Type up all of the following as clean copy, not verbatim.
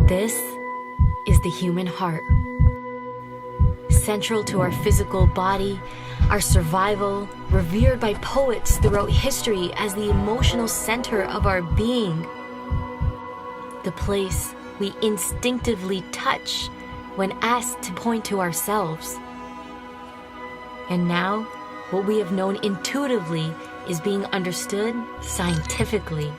This is the human heart. Central to our physical body, our survival, revered by poets throughout history as the emotional center of our being. The place we instinctively touch when asked to point to ourselves. And now, what we have known intuitively is being understood scientifically.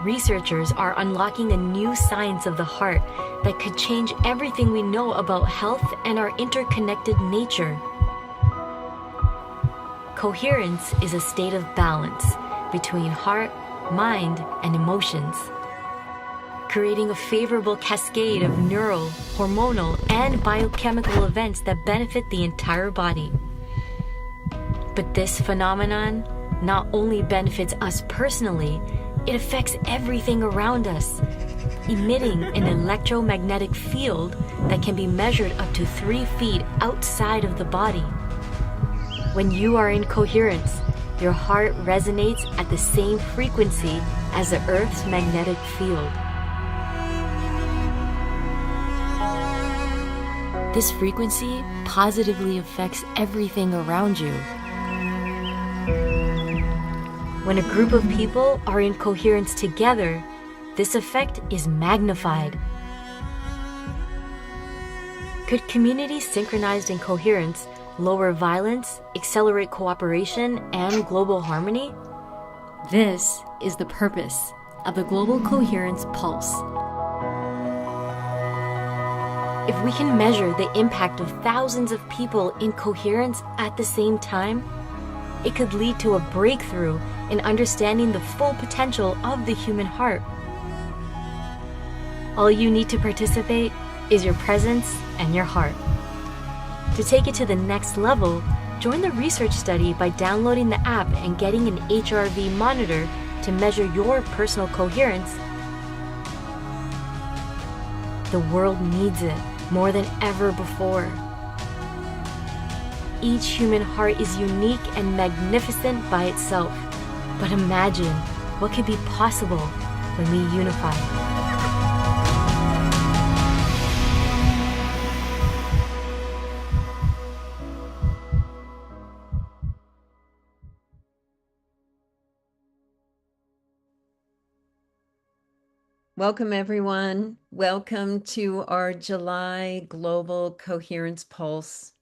Researchers are unlocking a new science of the heart that could change everything we know about health and our interconnected nature. Coherence is a state of balance between heart, mind, and emotions, creating a favorable cascade of neural, hormonal, and biochemical events that benefit the entire body. But this phenomenon not only benefits us personally, it affects everything around us, emitting an electromagnetic field that can be measured up to 3 feet outside of the body. When you are in coherence, your heart resonates at the same frequency as the Earth's magnetic field. This frequency positively affects everything around you. When a group of people are in coherence together, this effect is magnified. Could communities synchronized in coherence lower violence, accelerate cooperation, and global harmony? This is the purpose of the Global Coherence Pulse. If we can measure the impact of thousands of people in coherence at the same time, it could lead to a breakthrough in understanding the full potential of the human heart. All you need to participate is your presence and your heart. To take it to the next level, join the research study by downloading the app and getting an HRV monitor to measure your personal coherence. The world needs it more than ever before. Each human heart is unique and magnificent by itself. But imagine what could be possible when we unify. Welcome, everyone. Welcome to our July Global Coherence Pulse.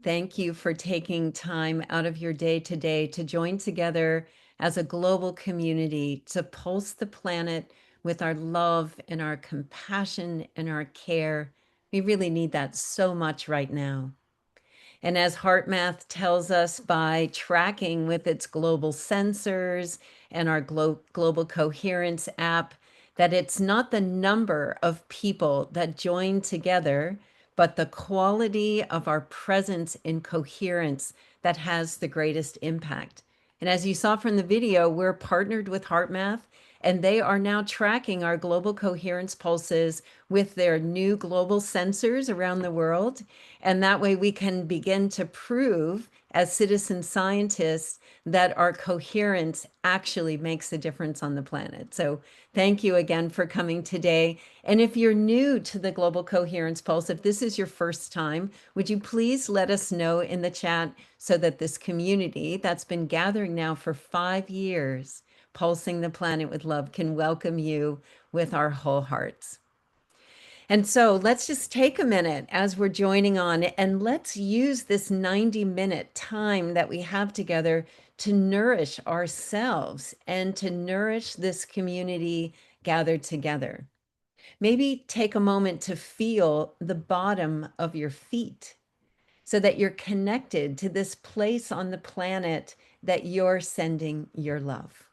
Thank you for taking time out of your day today to join together as a global community to pulse the planet with our love and our compassion and our care. We really need that so much right now. And as HeartMath tells us by tracking with its global sensors and our Global Coherence app, that it's not the number of people that join together, but the quality of our presence in coherence that has the greatest impact. And as you saw from the video, we're partnered with HeartMath, and they are now tracking our global coherence pulses with their new global sensors around the world. And that way we can begin to prove as citizen scientists that our coherence actually makes a difference on the planet. So thank you again for coming today. And if you're new to the Global Coherence Pulse, if this is your first time, would you please let us know in the chat so that this community that's been gathering now for 5 years, pulsing the planet with love, can welcome you with our whole hearts. And so let's just take a minute as we're joining on, and let's use this 90-minute time that we have together to nourish ourselves and to nourish this community gathered together. Maybe take a moment to feel the bottom of your feet so that you're connected to this place on the planet that you're sending your love.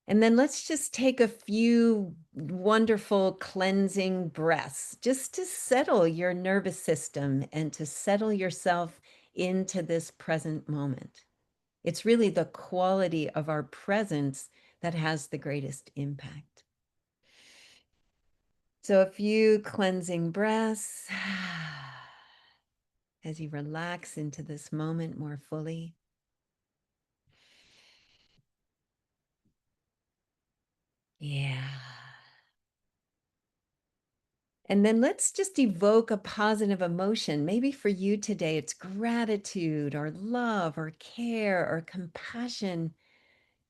And then let's just take a few wonderful cleansing breaths just to settle your nervous system and to settle yourself into this present moment. It's really the quality of our presence that has the greatest impact. So a few cleansing breaths as you relax into this moment more fully. Yeah. And then let's just evoke a positive emotion. Maybe for you today, it's gratitude or love or care or compassion.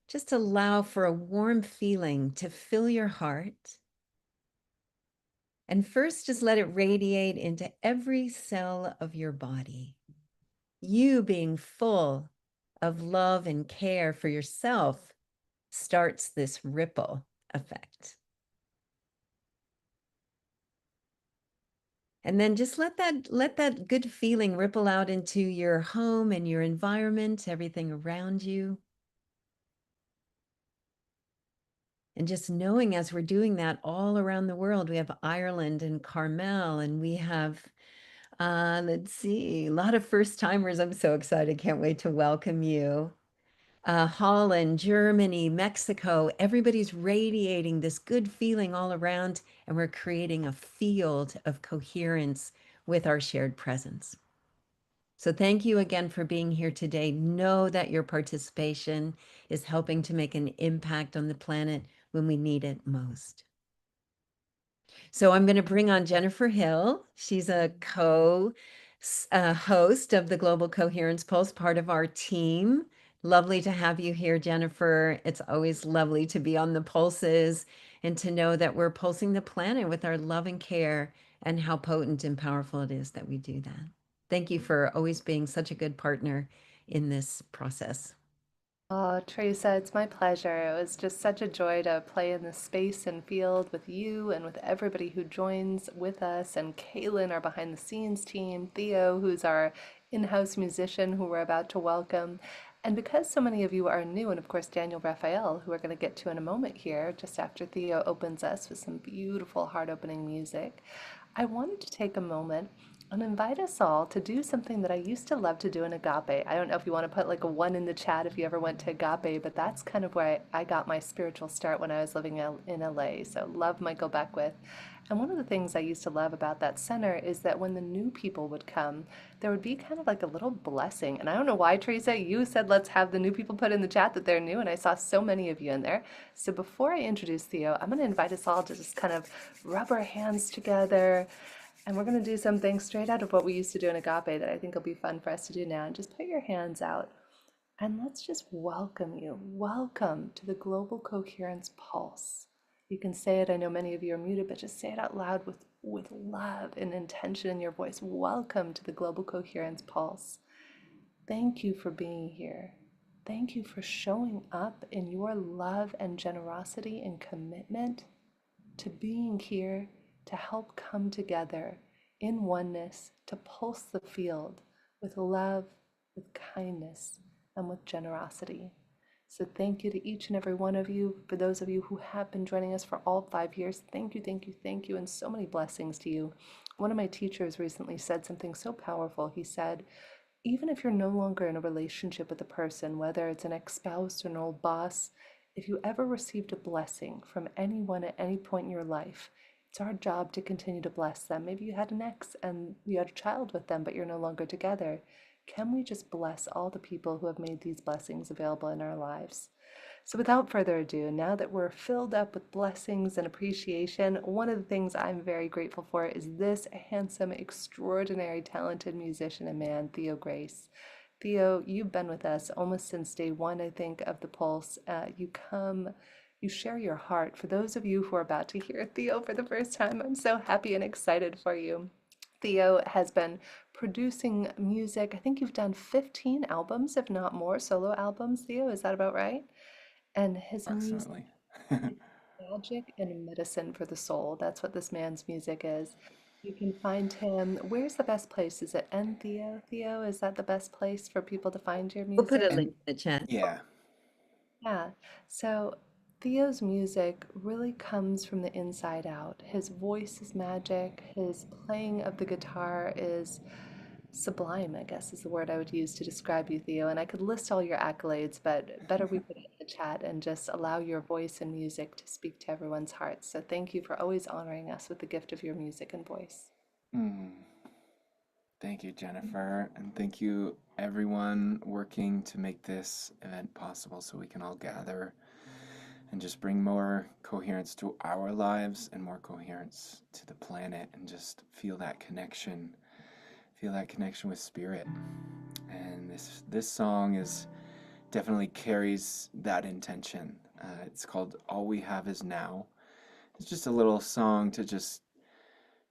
Just allow for a warm feeling to fill your heart. And first, just let it radiate into every cell of your body. You being full of love and care for yourself starts this ripple effect. And then just let that good feeling ripple out into your home and your environment, everything around you. And just knowing as we're doing that all around the world, we have Ireland and Carmel, and we have, let's see, a lot of first timers. I'm so excited. Can't wait to welcome you. Holland, Germany, Mexico, everybody's radiating this good feeling all around, and we're creating a field of coherence with our shared presence. So thank you again for being here today. Know that your participation is helping to make an impact on the planet when we need it most. So I'm going to bring on Jennifer Hill. She's a host of the Global Coherence Pulse, part of our team. Lovely to have you here, Jennifer. It's always lovely to be on the pulses and to know that we're pulsing the planet with our love and care, and how potent and powerful it is that we do that. Thank you for always being such a good partner in this process. Oh, Teresa, it's my pleasure. It was just such a joy to play in this space and field with you and with everybody who joins with us, and Kaylin, our behind the scenes team, Theo, who's our in-house musician who we're about to welcome. And because so many of you are new, and of course Daniel Raphael, who we're going to get to in a moment here, just after Theo opens us with some beautiful heart-opening music, I wanted to take a moment and invite us all to do something that I used to love to do in Agape. I don't know if you want to put like a one in the chat if you ever went to Agape, but that's kind of where I got my spiritual start when I was living in LA. So love Michael Beckwith. And one of the things I used to love about that center is that when the new people would come, there would be kind of like a little blessing. And I don't know why, Teresa, you said let's have the new people put in the chat that they're new, and I saw so many of you in there. So before I introduce Theo, I'm going to invite us all to just kind of rub our hands together, and we're going to do something straight out of what we used to do in Agape that I think will be fun for us to do now. And just put your hands out and let's just welcome you. Welcome to the Global Coherence Pulse. You can say it. I know many of you are muted, but just say it out loud with love and intention in your voice. Welcome to the Global Coherence Pulse. Thank you for being here. Thank you for showing up in your love and generosity and commitment to being here to help come together in oneness, to pulse the field with love, with kindness, and with generosity. So thank you to each and every one of you. For those of you who have been joining us for all 5 years, thank you, thank you, thank you, and so many blessings to you. One of my teachers recently said something so powerful. He said, even if you're no longer in a relationship with a person, whether it's an ex-spouse or an old boss, if you ever received a blessing from anyone at any point in your life, it's our job to continue to bless them. Maybe you had an ex and you had a child with them, but you're no longer together. Can we just bless all the people who have made these blessings available in our lives? So, without further ado, now that we're filled up with blessings and appreciation, one of the things I'm very grateful for is this handsome, extraordinary, talented musician and man, Theo Grace. Theo, you've been with us almost since day one, I think, of the Pulse. You share your heart. For those of you who are about to hear Theo for the first time, I'm so happy and excited for you. Theo has been producing music. I think you've done 15 albums, if not more, solo albums, Theo. Is that about right? And his music Approximately. is magic and medicine for the soul. That's what this man's music is. You can find him. Where's the best place? Is it N Theo? Theo, is that the best place for people to find your We'll put a music? link And in the chat. yeah. Yeah. So Theo's music really comes from the inside out. His voice is magic. His playing of the guitar is sublime, I guess is the word I would use to describe you, Theo. And I could list all your accolades, but better we put it in the chat and just allow your voice and music to speak to everyone's hearts. So thank you for always honoring us with the gift of your music and voice. Mm, thank you, Jennifer. And thank you, everyone working to make this event possible so we can all gather and just bring more coherence to our lives and more coherence to the planet, and just feel that connection with spirit. And this song is definitely carries that intention. It's called All We Have Is Now. It's just a little song to just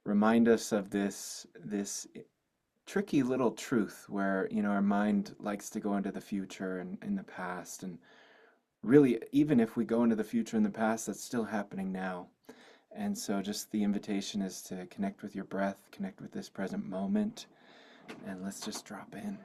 remind us of this tricky little truth where, our mind likes to go into the future and in the past, and really, even if we go into the future and the past, that's still happening now. And so just the invitation is to connect with your breath, connect with this present moment, and let's just drop in.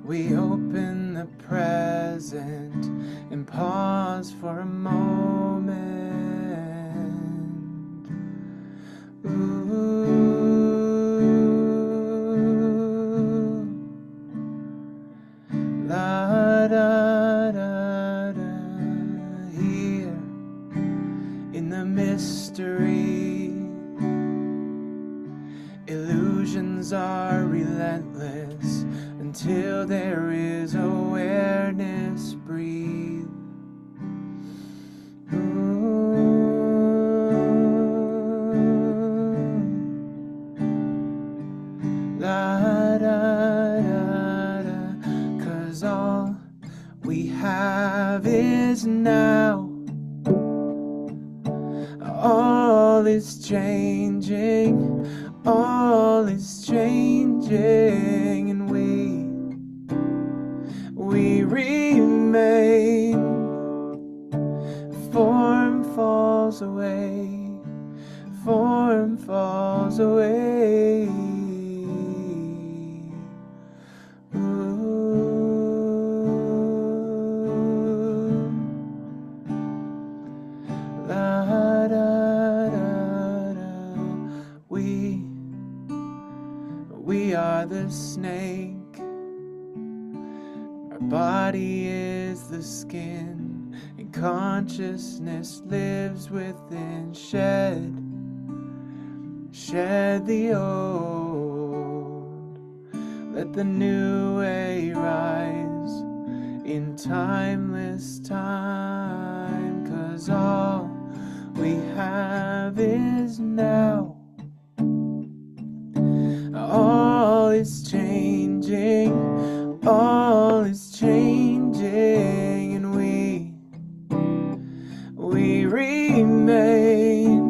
We open the present and pause for a moment. La da da da, here in the mystery. Illusions are relentless until there is awareness. Breathe. La da da da, 'cause all we have is now. All is changing, all is changing, and we remain. Form falls away, form falls away. La da da da. We are the snake. Our body is the skin, and consciousness lives within. Shed the old. Let the new way rise in timeless time, 'cause all we have is now. All is changing, all is changing, and we remain.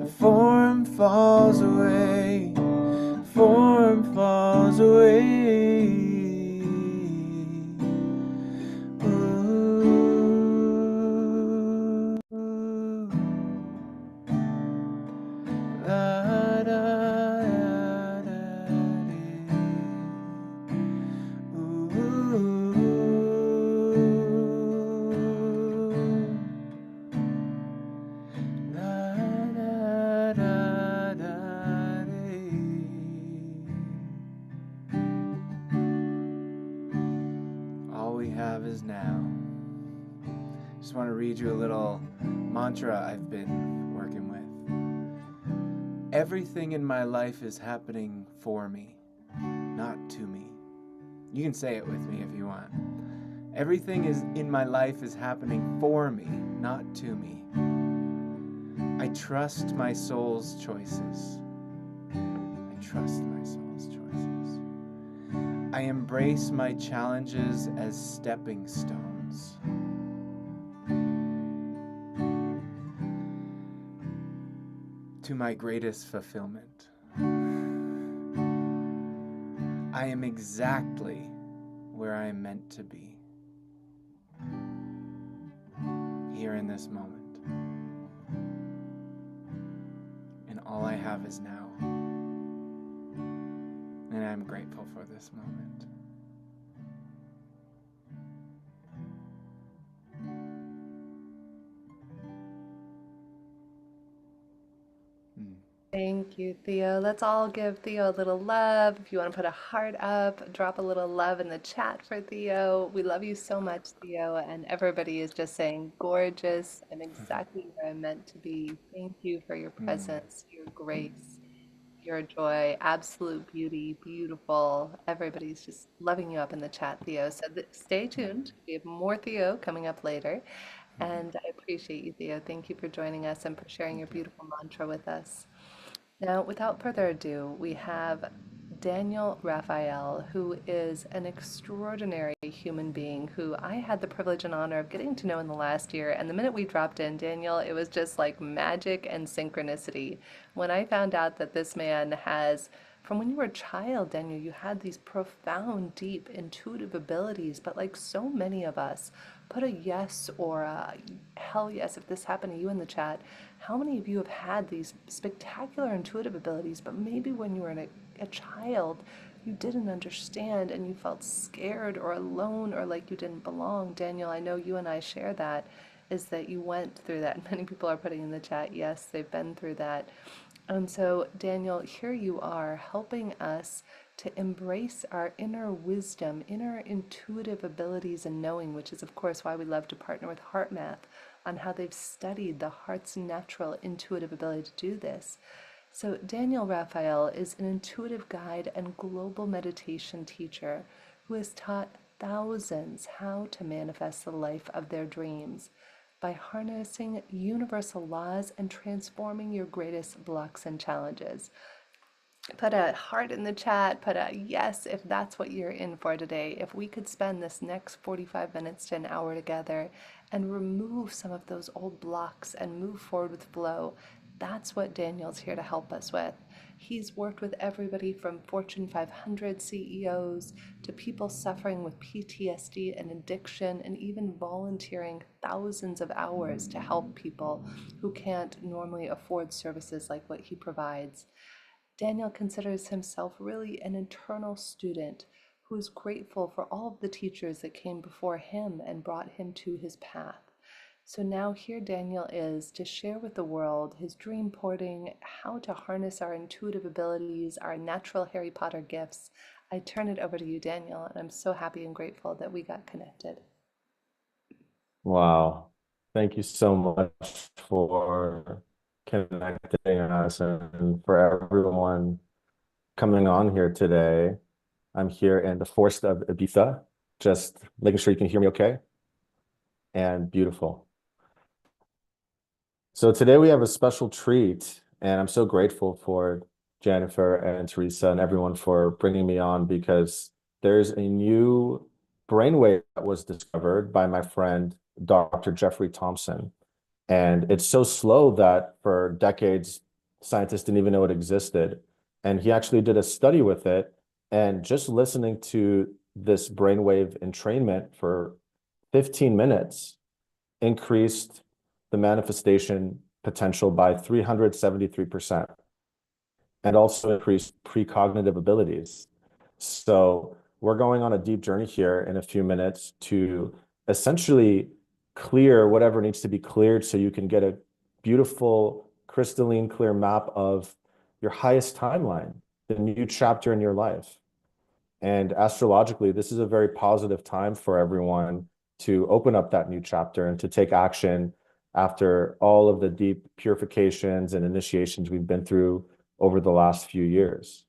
Form falls away, form falls away. La da da da. All we have is now. Just want to read you a little mantra I've been working with. Everything in my life is happening for me, not to me. You can say it with me if you want. Everything in my life is happening for me, not to me. I trust my soul's choices. I trust my soul's choices. I embrace my challenges as stepping stones. To my greatest fulfillment. I am exactly where I am meant to be. Here in this moment. And all I have is now. And I'm grateful for this moment. Thank you, Theo. Let's all give Theo a little love. If you want to put a heart up, drop a little love in the chat for Theo. We love you so much, Theo. And everybody is just saying, gorgeous. I'm exactly where I'm meant to be. Thank you for your presence, your grace, your joy, absolute beauty, beautiful. Everybody's just loving you up in the chat, Theo. So stay tuned. We have more Theo coming up later. And I appreciate you, Theo. Thank you for joining us and for sharing your beautiful mantra with us. Now, without further ado, we have Daniel Raphael, who is an extraordinary human being who I had the privilege and honor of getting to know in the last year. And the minute we dropped in, Daniel, it was just like magic and synchronicity. When I found out that this man has, from when you were a child, Daniel, you had these profound, deep, intuitive abilities, but like so many of us, put a yes or a hell yes if this happened to you in the chat. How many of you have had these spectacular intuitive abilities, but maybe when you were a child, you didn't understand and you felt scared or alone or like you didn't belong? Daniel, I know you and I share that, is that you went through that. Many people are putting in the chat, yes, they've been through that. And so, Daniel, here you are helping us to embrace our inner wisdom, inner intuitive abilities and knowing, which is, of course, why we love to partner with HeartMath on how they've studied the heart's natural intuitive ability to do this. So, Daniel Raphael is an intuitive guide and global meditation teacher who has taught thousands how to manifest the life of their dreams by harnessing universal laws and transforming your greatest blocks and challenges. Put a heart in the chat, put a yes if that's what you're in for today. If we could spend this next 45 minutes to an hour together and remove some of those old blocks and move forward with flow, that's what Daniel's here to help us with. He's worked with everybody from Fortune 500 CEOs to people suffering with PTSD and addiction, and even volunteering thousands of hours to help people who can't normally afford services like what he provides. Daniel considers himself really an eternal student who is grateful for all of the teachers that came before him and brought him to his path. So now here Daniel is to share with the world his dreamporting, how to harness our intuitive abilities, our natural Harry Potter gifts. I turn it over to you, Daniel, and I'm so happy and grateful that we got connected. Wow. Thank you so much for connecting us and for everyone coming on here today. I'm here in the forest of Ibiza, just making sure you can hear me okay. And beautiful. So today we have a special treat, and I'm so grateful for Jennifer and Teresa and everyone for bringing me on, because there's a new brainwave that was discovered by my friend, Dr. Jeffrey Thompson. And it's so slow that for decades, scientists didn't even know it existed. And he actually did a study with it. And just listening to this brainwave entrainment for 15 minutes increased the manifestation potential by 373%, and also increased precognitive abilities. So we're going on a deep journey here in a few minutes to essentially clear whatever needs to be cleared so you can get a beautiful, crystalline, clear map of your highest timeline, the new chapter in your life. And astrologically, this is a very positive time for everyone to open up that new chapter and to take action after all of the deep purifications and initiations we've been through over the last few years.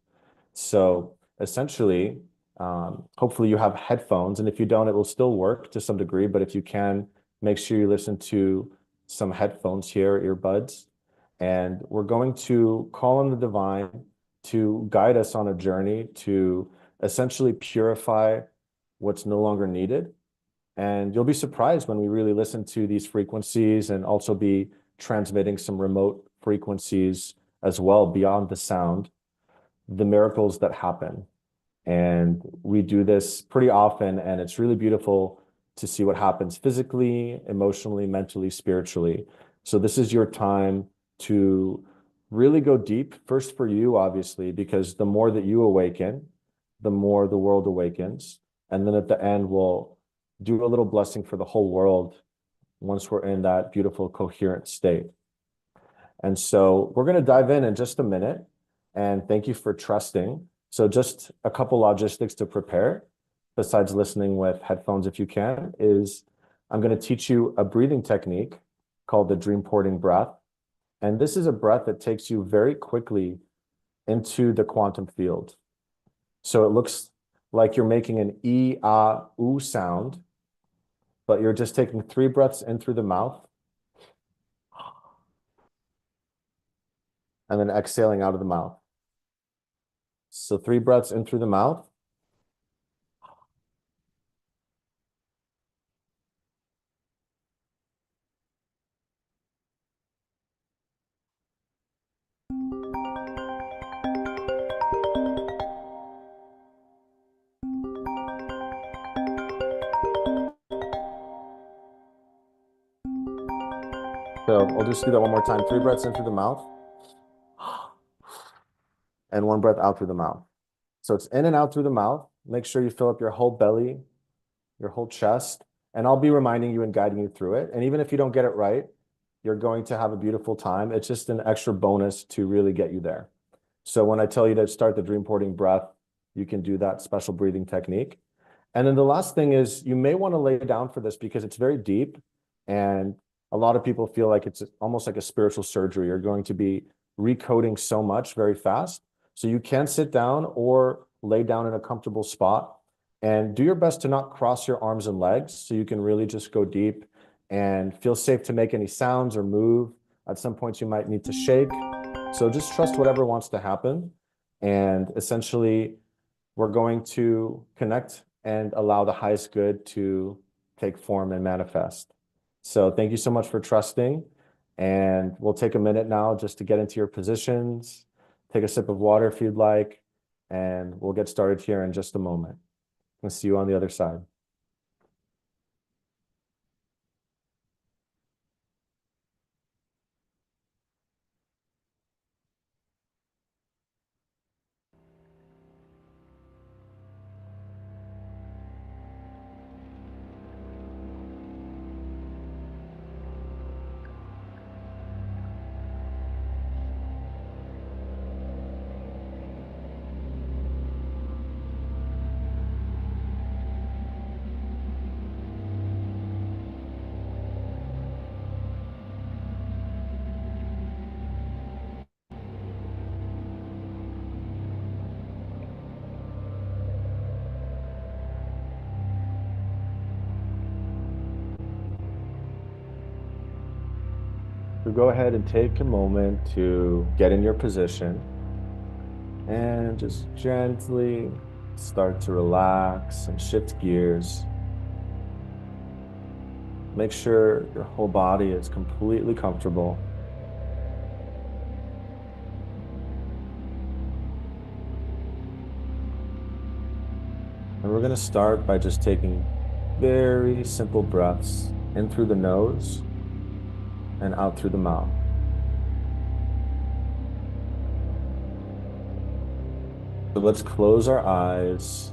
So essentially, hopefully you have headphones, and if you don't, it will still work to some degree, but if you can, make sure you listen to some headphones here, earbuds, and we're going to call on the divine to guide us on a journey to essentially purify what's no longer needed. And you'll be surprised when we really listen to these frequencies, and also be transmitting some remote frequencies as well beyond the sound, the miracles that happen. And we do this pretty often, and it's really beautiful to see what happens physically, emotionally, mentally, spiritually. So this is your time to really go deep, first for you, obviously, because the more that you awaken, the more the world awakens. And then at the end, we'll do a little blessing for the whole world once we're in that beautiful, coherent state. And so we're going to dive in just a minute. And thank you for trusting. So just a couple logistics to prepare, besides listening with headphones if you can, is I'm going to teach you a breathing technique called the Dreamporting breath. And this is a breath that takes you very quickly into the quantum field. So it looks like you're making an E, ah, oo sound, but you're just taking 3 breaths in through the mouth and then exhaling out of the mouth. So 3 breaths in through the mouth. So I'll just do that one more time. 3 breaths in through the mouth and 1 breath out through the mouth. So it's in and out through the mouth. Make sure you fill up your whole belly, your whole chest, and I'll be reminding you and guiding you through it. And even if you don't get it right, you're going to have a beautiful time. It's just an extra bonus to really get you there. So when I tell you to start the Dreamporting breath, you can do that special breathing technique. And then the last thing is you may want to lay down for this because it's very deep. And a lot of people feel like it's almost like a spiritual surgery. You're going to be recoding so much very fast. So you can sit down or lay down in a comfortable spot and do your best to not cross your arms and legs so you can really just go deep and feel safe to make any sounds or move. At some points you might need to shake. So just trust whatever wants to happen. And essentially, we're going to connect and allow the highest good to take form and manifest. So thank you so much for trusting. And we'll take a minute now just to get into your positions. Take a sip of water if you'd like. And we'll get started here in just a moment. I'll see you on the other side. So go ahead and take a moment to get in your position and just gently start to relax and shift gears. Make sure your whole body is completely comfortable. And we're going to start by just taking very simple breaths in through the nose and out through the mouth. So let's close our eyes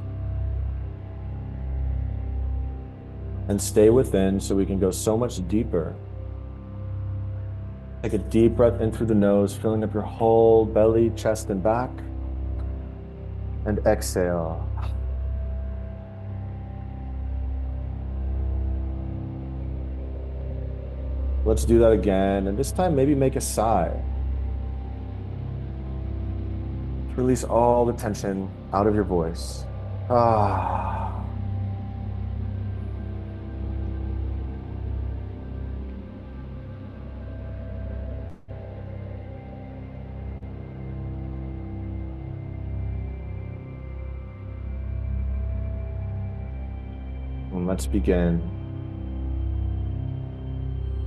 and stay within so we can go so much deeper. Take a deep breath in through the nose, filling up your whole belly, chest, and back. And exhale. Let's do that again, and this time maybe make a sigh. Release all the tension out of your voice. Ah. And let's begin.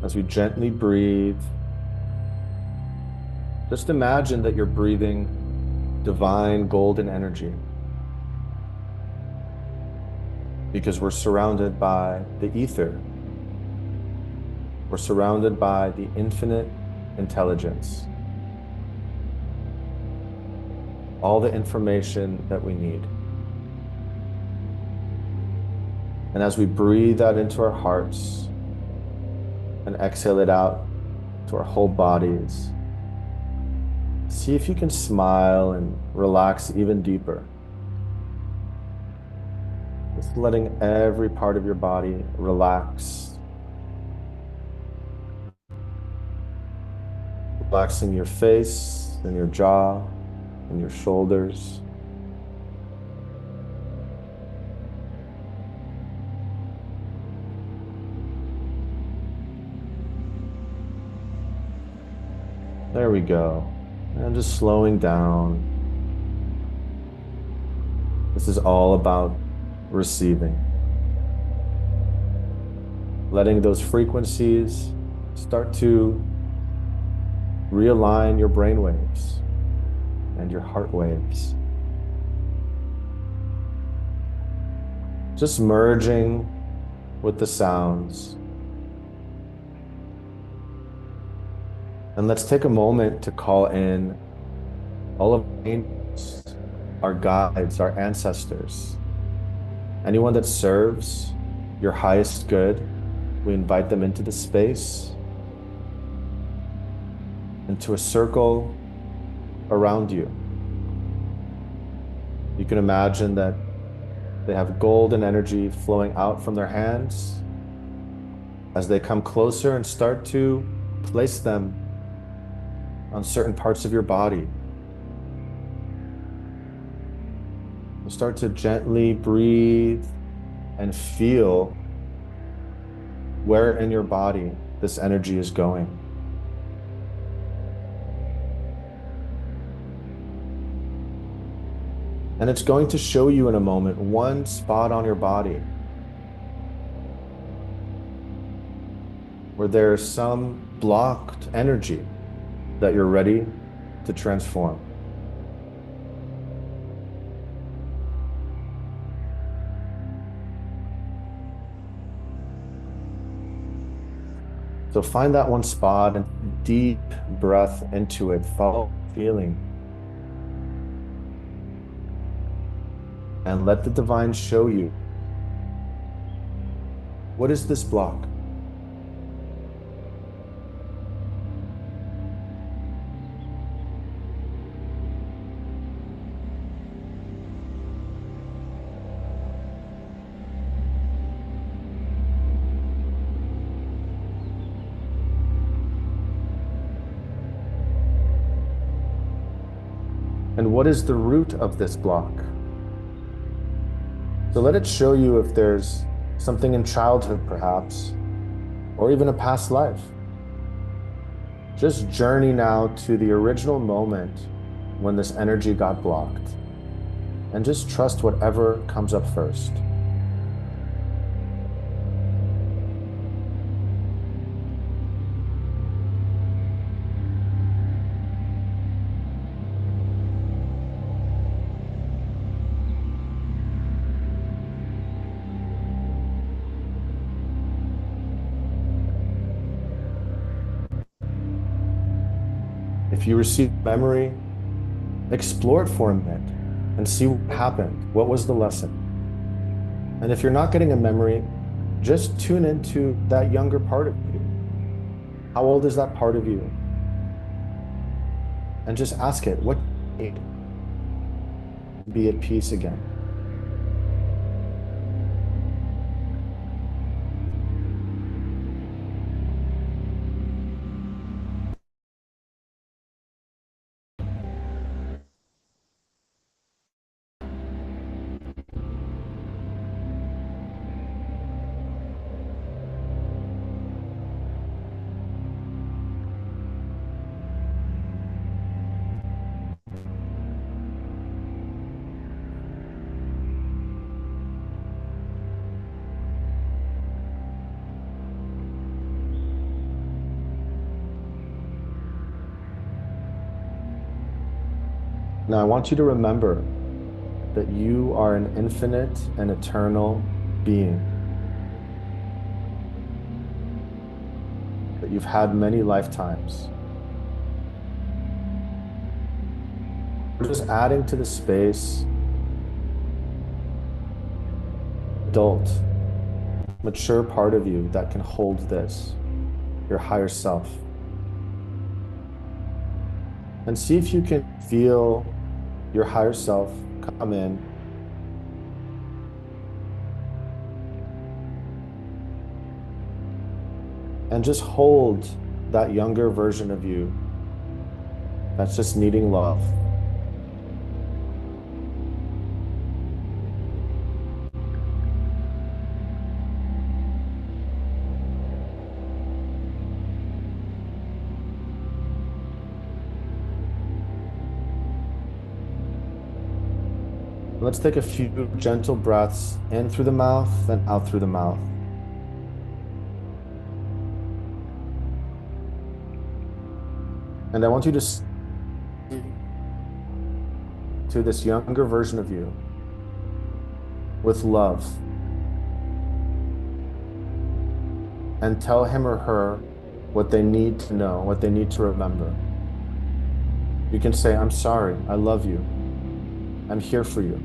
As we gently breathe, just imagine that you're breathing divine golden energy, because we're surrounded by the ether. We're surrounded by the infinite intelligence, all the information that we need. And as we breathe that into our hearts and exhale it out to our whole bodies, See if you can smile and relax even deeper. Just letting every part of your body relax. Relaxing your face and your jaw and your shoulders. There we go. And just slowing down. This is all about receiving. Letting those frequencies start to realign your brain waves and your heart waves. Just merging with the sounds. And let's take a moment to call in all of our angels, our guides, our ancestors, anyone that serves your highest good. We invite them into the space, into a circle around you. You can imagine that they have golden energy flowing out from their hands as they come closer and start to place them on certain parts of your body. You start to gently breathe and feel where in your body this energy is going. And it's going to show you in a moment one spot on your body where there's some blocked energy that you're ready to transform. So find that one spot and deep breath into it. Follow the feeling. And let the divine show you, what is this block? And what is the root of this block? So let it show you if there's something in childhood, perhaps, or even a past life. Just journey now to the original moment when this energy got blocked, and just trust whatever comes up first. If you receive memory, explore it for a minute and see what happened. What was the lesson? And if you're not getting a memory, just tune into that younger part of you. How old is that part of you? And just ask it, what do you need? Be at peace again. Now, I want you to remember that you are an infinite and eternal being, that you've had many lifetimes. We're just adding to the space, adult, mature part of you that can hold this, your higher self. and see if you can feel your higher self come in and just hold that younger version of you that's just needing love. Let's take a few gentle breaths in through the mouth, then out through the mouth. And I want you to see to this younger version of you with love and tell him or her what they need to know, what they need to remember. You can say, I'm sorry, I love you, I'm here for you.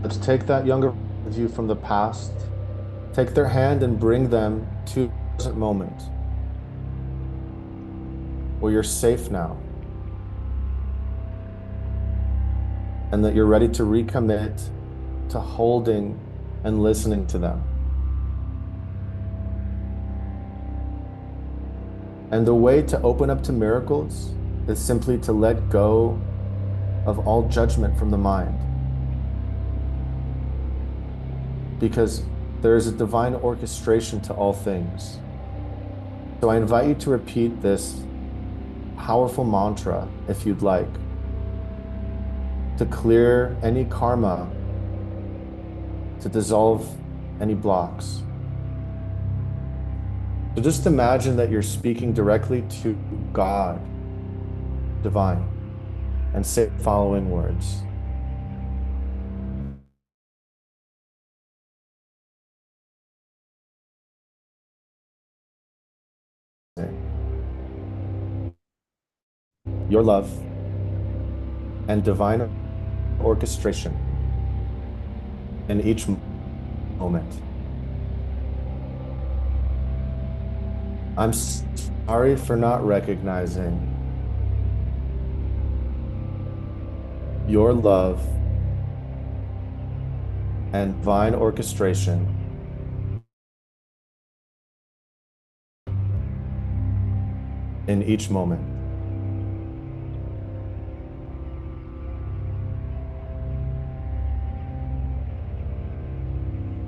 Let's take that younger of you from the past, take their hand and bring them to the present moment where you're safe now and that you're ready to recommit to holding and listening to them. And the way to open up to miracles is simply to let go of all judgment from the mind. Because there is a divine orchestration to all things. So I invite you to repeat this powerful mantra, if you'd like, to clear any karma, to dissolve any blocks. So just imagine that you're speaking directly to God, divine, and say the following words. Your love and divine orchestration in each moment. I'm sorry for not recognizing your love and divine orchestration in each moment.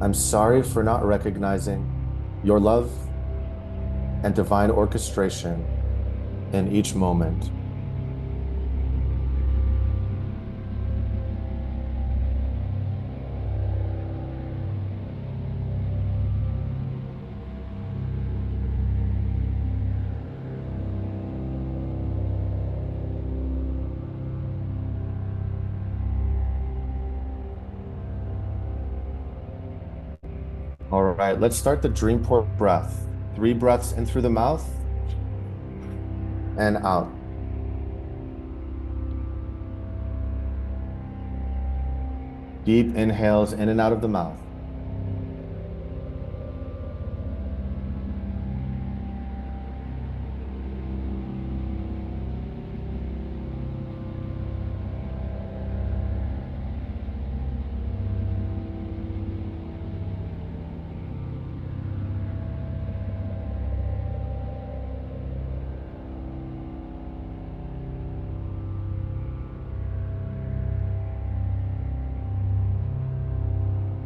I'm sorry for not recognizing your love and divine orchestration in each moment. All right, let's start the Dreamport breath. 3 breaths in through the mouth and out. Deep inhales in and out of the mouth.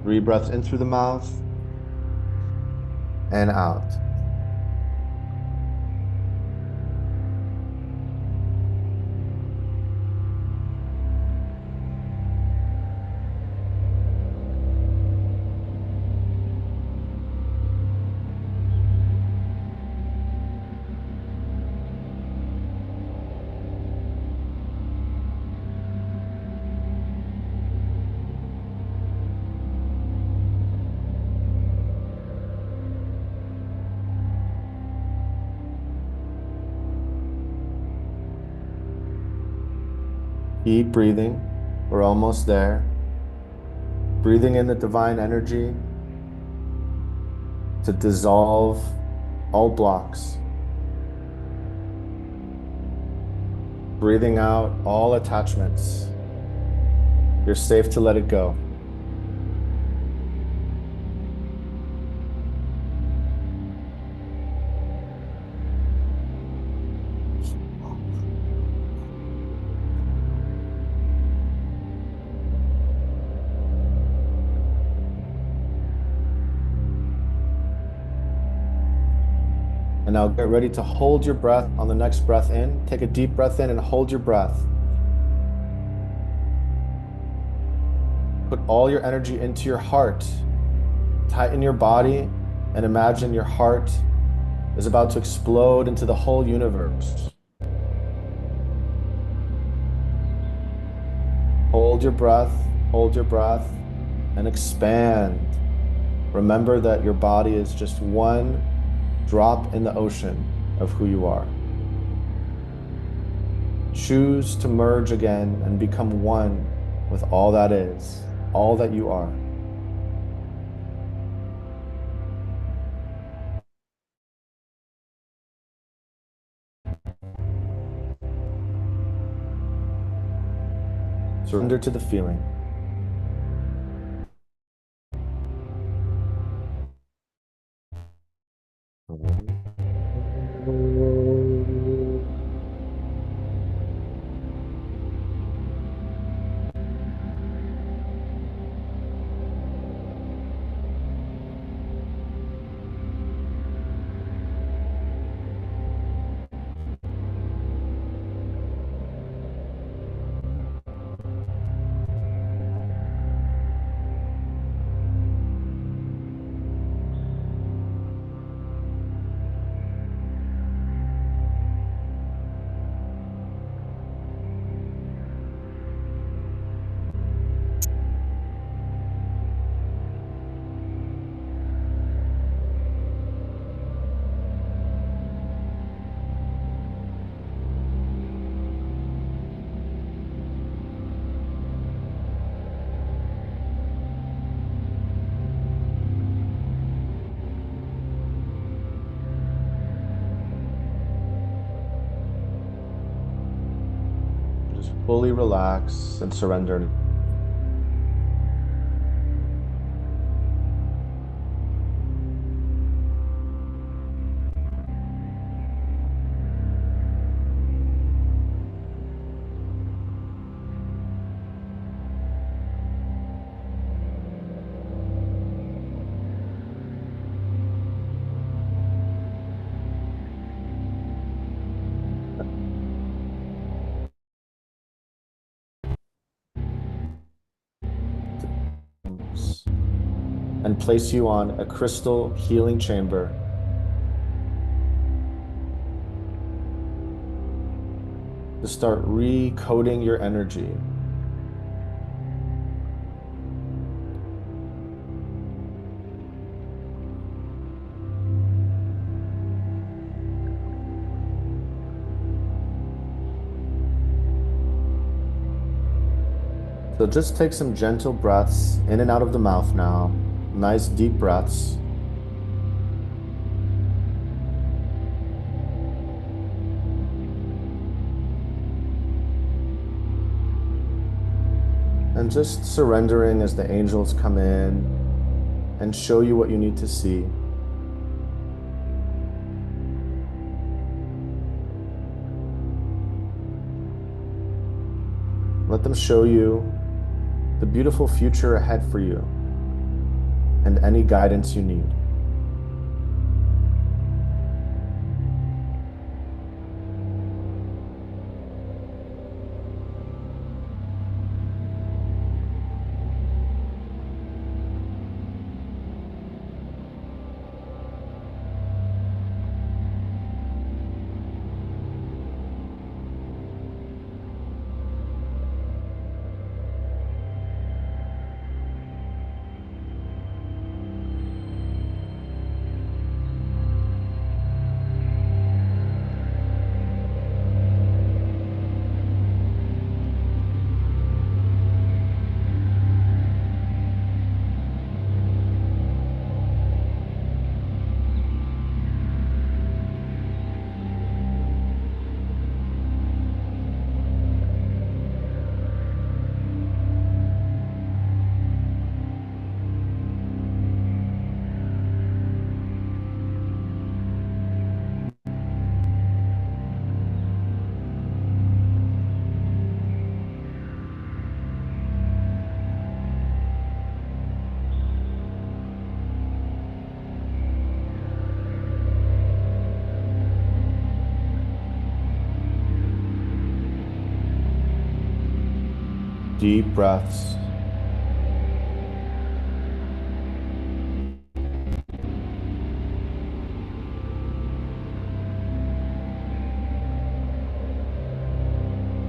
Three breaths in through the mouth and out. Keep breathing. We're almost there. Breathing in the divine energy to dissolve all blocks. Breathing out all attachments. You're safe to let it go. And now get ready to hold your breath on the next breath in. Take a deep breath in and hold your breath. Put all your energy into your heart. Tighten your body and imagine your heart is about to explode into the whole universe. Hold your breath, and expand. Remember that your body is just one drop in the ocean of who you are. Choose to merge again and become one with all that is, all that you are. Surrender to the feeling. Just fully relax and surrender. And place you on a crystal healing chamber to start recoding your energy. So just take some gentle breaths in and out of the mouth now. Nice deep breaths. And just surrendering as the angels come in and show you what you need to see. Let them show you the beautiful future ahead for you and any guidance you need. deep breaths.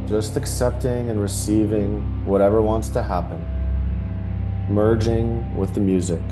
Just accepting and receiving whatever wants to happen, merging with the music.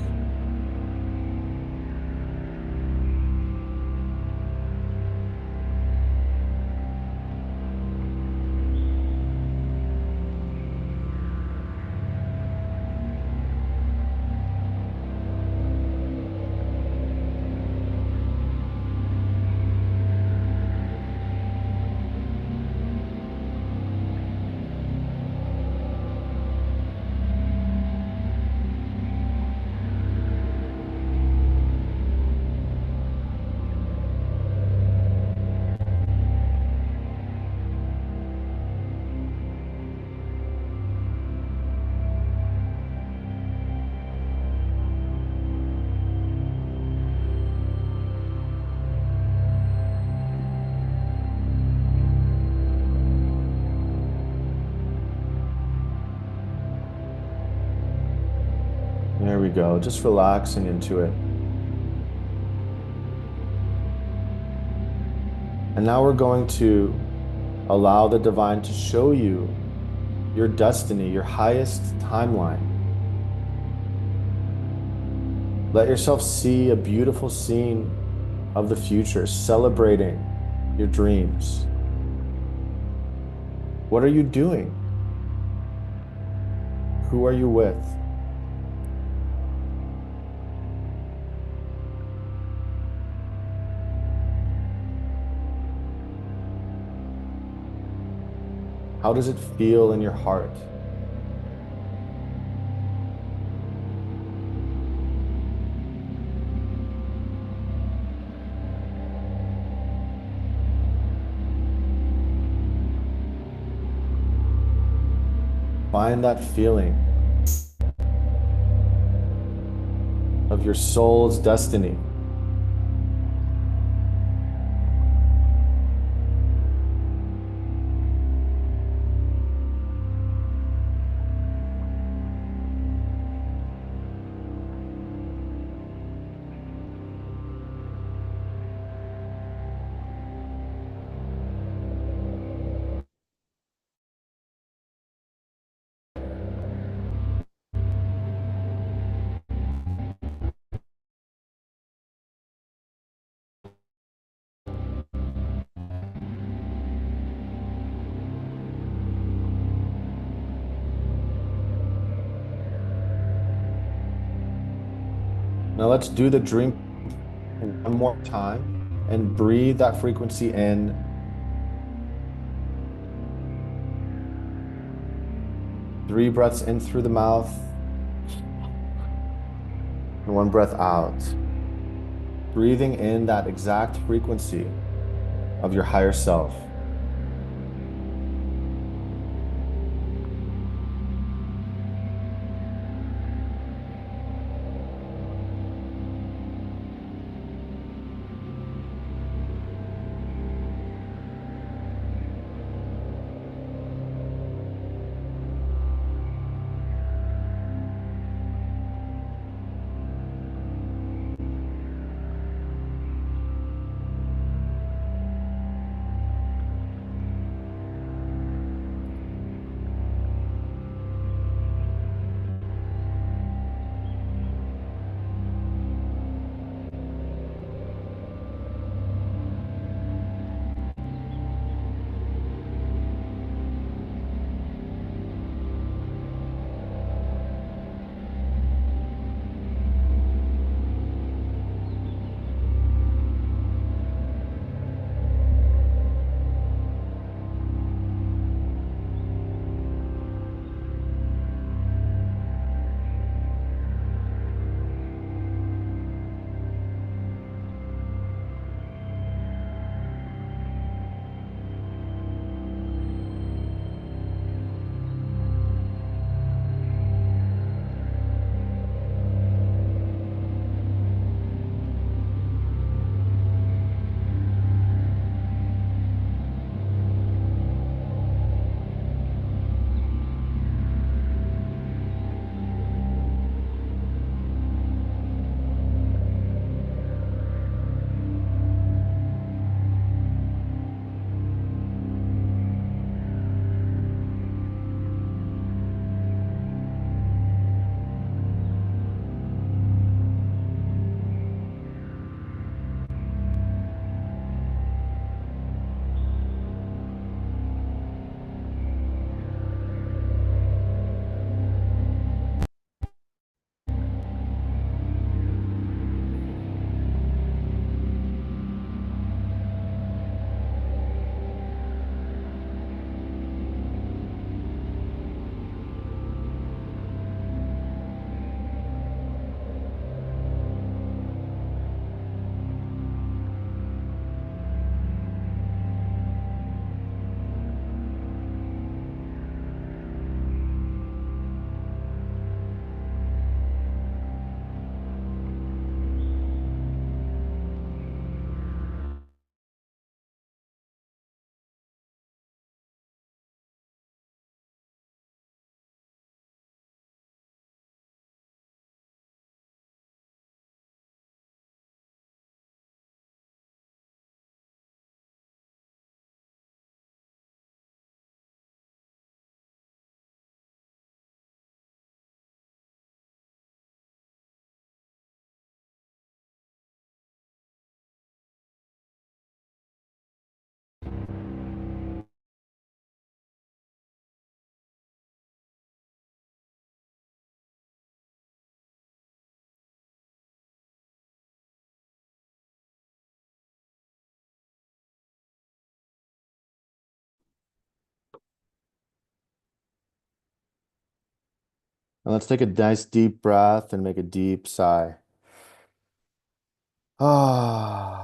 There we go, just relaxing into it. And now we're going to allow the divine to show you your destiny, your highest timeline. Let yourself see a beautiful scene of the future, celebrating your dreams. What are you doing? Who are you with? How does it feel in your heart? Find that feeling of your soul's destiny. Now let's do the dream one more time and breathe that frequency in. 3 breaths in through the mouth and 1 breath out. Breathing in that exact frequency of your higher self. And let's take a nice deep breath and make a deep sigh. Ah.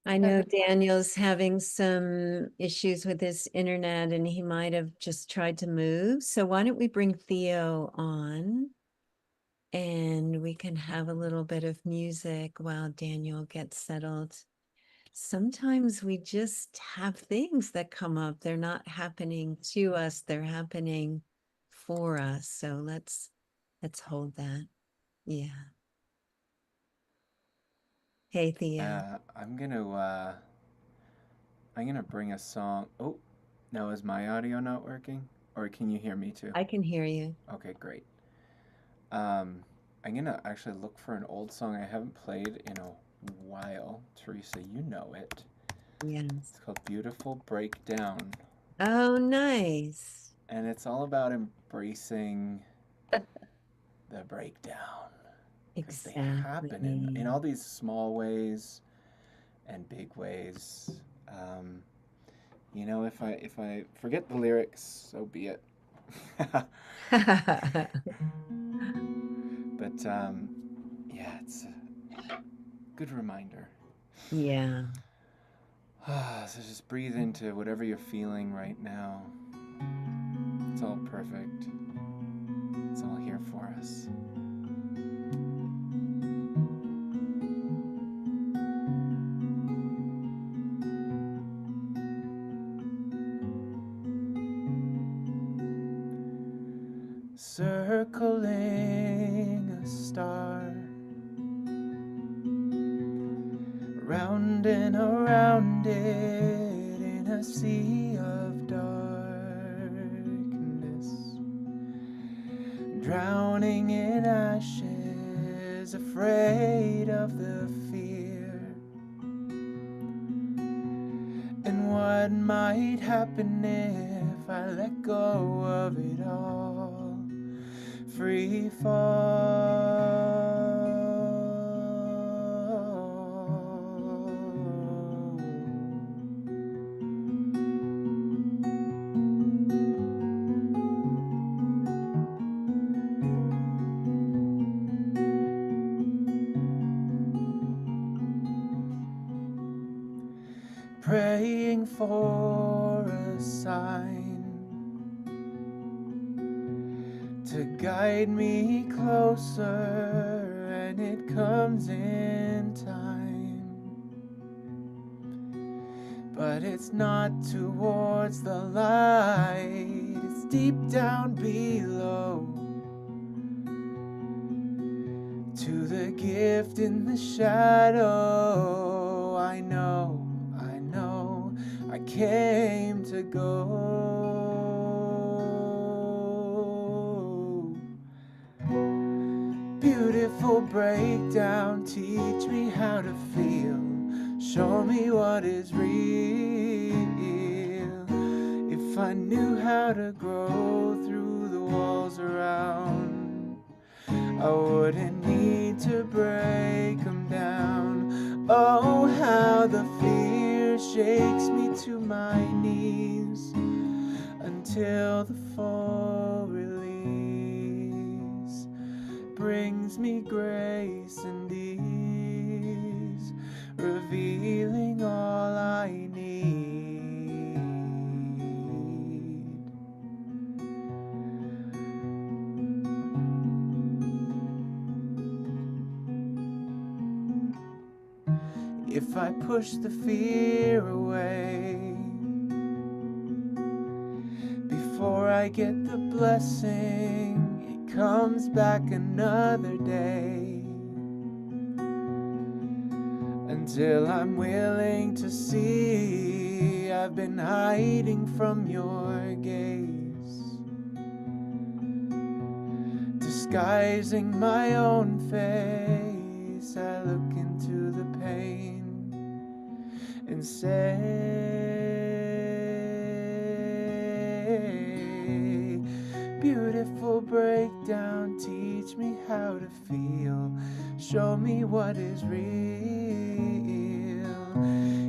I know Daniel's having some issues with his internet and he might have just tried to move. So why don't we bring Theo on and we can have a little bit of music while Daniel gets settled. Sometimes we just have things that come up. They're not happening to us, they're happening for us. So let's hold that. Yeah. Hey Theo. I'm gonna bring a song. Oh, now is my audio not working? Or can you hear me too? I can hear you. Okay, great. Um, I'm gonna actually look for an old song I haven't played in a while. Teresa, you know it. Yes. It's called Beautiful Breakdown. Oh, nice. And it's all about embracing the breakdown. Because they happen in all these small ways and big ways. You know, if I forget the lyrics, so be it. But yeah, it's a good reminder. Yeah. So just breathe into whatever you're feeling right now. It's all perfect. It's all here for us. Circling a star, round and around it in a sea of darkness, drowning in ashes, afraid of the fear and what might happen if I let go of it all. Free fall. Praying for a sign to guide me closer, and it comes in time, but it's not towards the light, it's deep down below, to the gift in the shadow. I know I came to go. Beautiful breakdown, teach me how to feel, show me what is real. If I knew how to grow through the walls around, I wouldn't need to break them down. Oh, how the fear shakes me to my knees until the full release brings me grace and ease, revealing all I need. if I push the fear away, before I get the blessing, it comes back another day. Until I'm willing to see I've been hiding from your gaze, disguising my own face. I look into the pain and say, beautiful breakdown, teach me how to feel. Show me what is real.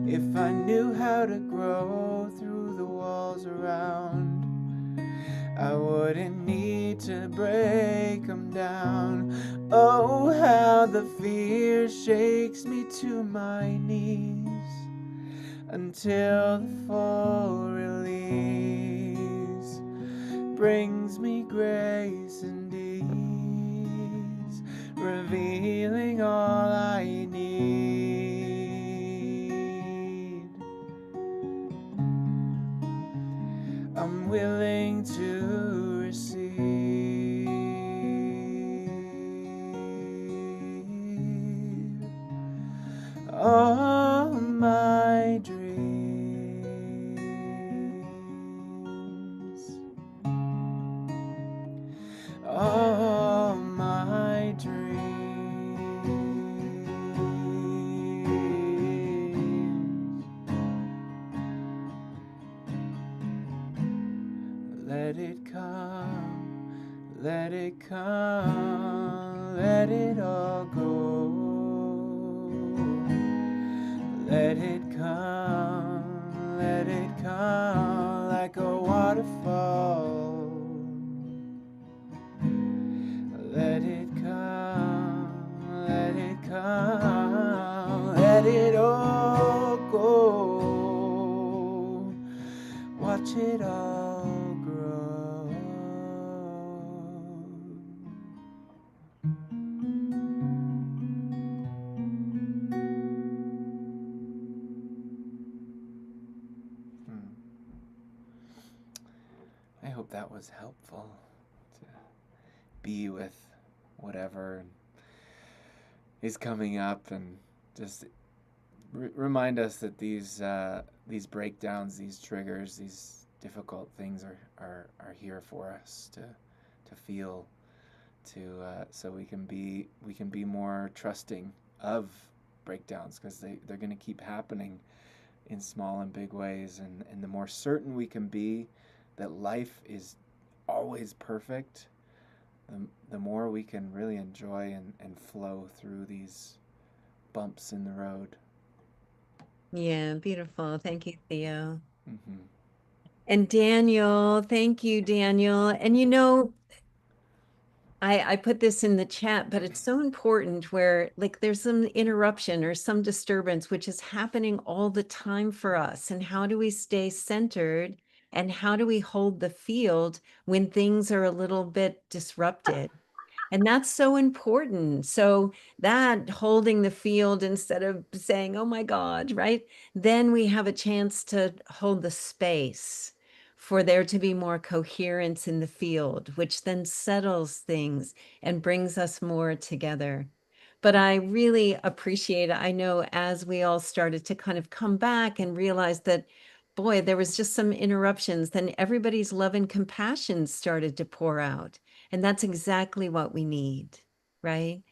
If I knew how to grow through the walls around, I wouldn't need to break them down. Oh, how the fear shakes me to my knees, until the full release brings me grace and ease, revealing all I need. I'm willing to receive all my dreams, all my dreams. Let it come, let it come, let it all go. Let it come like a waterfall. Let it come, let it come, let it all go. Watch it all grow. I hope that was helpful to be with whatever is coming up, and just remind us that these breakdowns, these triggers, these difficult things are here for us to feel, so we can be more trusting of breakdowns, because they're going to keep happening in small and big ways, and the more certain we can be that life is always perfect, the more we can really enjoy and flow through these bumps in the road. Yeah, beautiful. Thank you, Theo. Mm-hmm. And Daniel, thank you, Daniel. And I put this in the chat, but it's so important where like there's some interruption or some disturbance, which is happening all the time for us. And how do we stay centered? And how do we hold the field when things are a little bit disrupted? And that's so important. So that holding the field instead of saying, oh my God, right? Then we have a chance to hold the space for there to be more coherence in the field, which then settles things and brings us more together. But I really appreciate it. I know as we all started to kind of come back and realize that, boy, there was just some interruptions, then everybody's love and compassion started to pour out. And that's exactly what we need, right?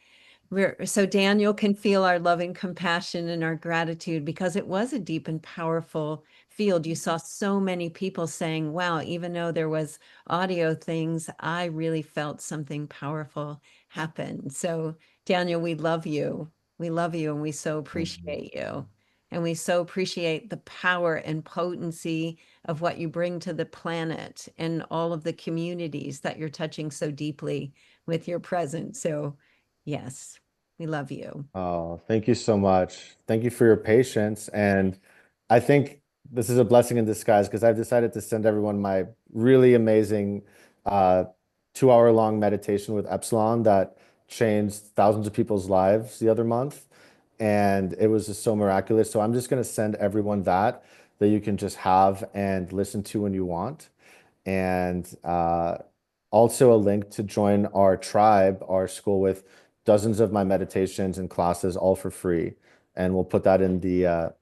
So Daniel can feel our love and compassion and our gratitude, because it was a deep and powerful field. You saw so many people saying, wow, even though there was audio things, I really felt something powerful happen. So Daniel, we love you. We love you, and we so appreciate you. And we so appreciate the power and potency of what you bring to the planet and all of the communities that you're touching so deeply with your presence. So yes, we love you. Oh, thank you so much. Thank you for your patience. And I think this is a blessing in disguise, because I've decided to send everyone my really amazing 2 hour long meditation with Epsilon that changed thousands of people's lives the other month. and it was just so miraculous. So I'm just going to send everyone that you can just have and listen to when you want. And also a link to join our tribe, our school, with dozens of my meditations and classes, all for free. And we'll put that in the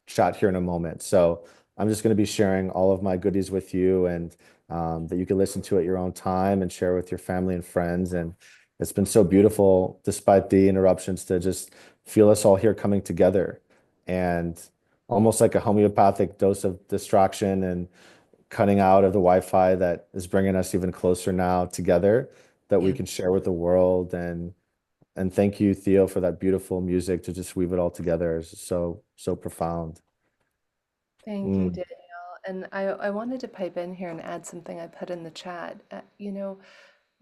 chat here in a moment. So I'm just going to be sharing all of my goodies with you, and that you can listen to at your own time and share with your family and friends. And it's been so beautiful, despite the interruptions, to just feel us all here coming together, and almost like a homeopathic dose of distraction and cutting out of the Wi-Fi that is bringing us even closer now together, that we Yeah. can share with the world. And thank you, Theo, for that beautiful music to just weave it all together. It's so profound. Thank you, Mm. Danielle. And I wanted to pipe in here and add something I put in the chat.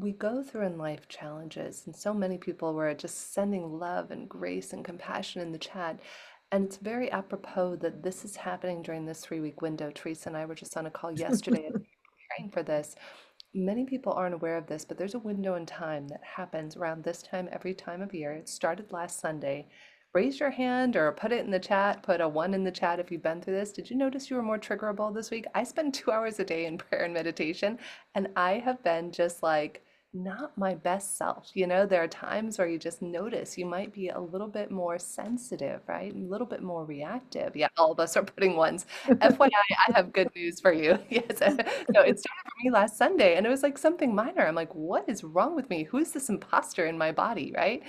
We go through in life challenges, and so many people were just sending love and grace and compassion in the chat. And it's very apropos that this is happening during this 3-week window. Teresa and I were just on a call yesterday preparing for this. Many people aren't aware of this, but there's a window in time that happens around this time every time of year. It started last Sunday. Raise your hand or put it in the chat, put a 1 in the chat if you've been through this. Did you notice you were more triggerable this week? I spend 2 hours a day in prayer and meditation, and I have been just like not my best self. There are times where you just notice you might be a little bit more sensitive, right? A little bit more reactive. Yeah, all of us are putting ones. FYI, I have good news for you. Yes. No, it started for me last Sunday, and it was like something minor. I'm like, what is wrong with me? Who is this imposter in my body, right?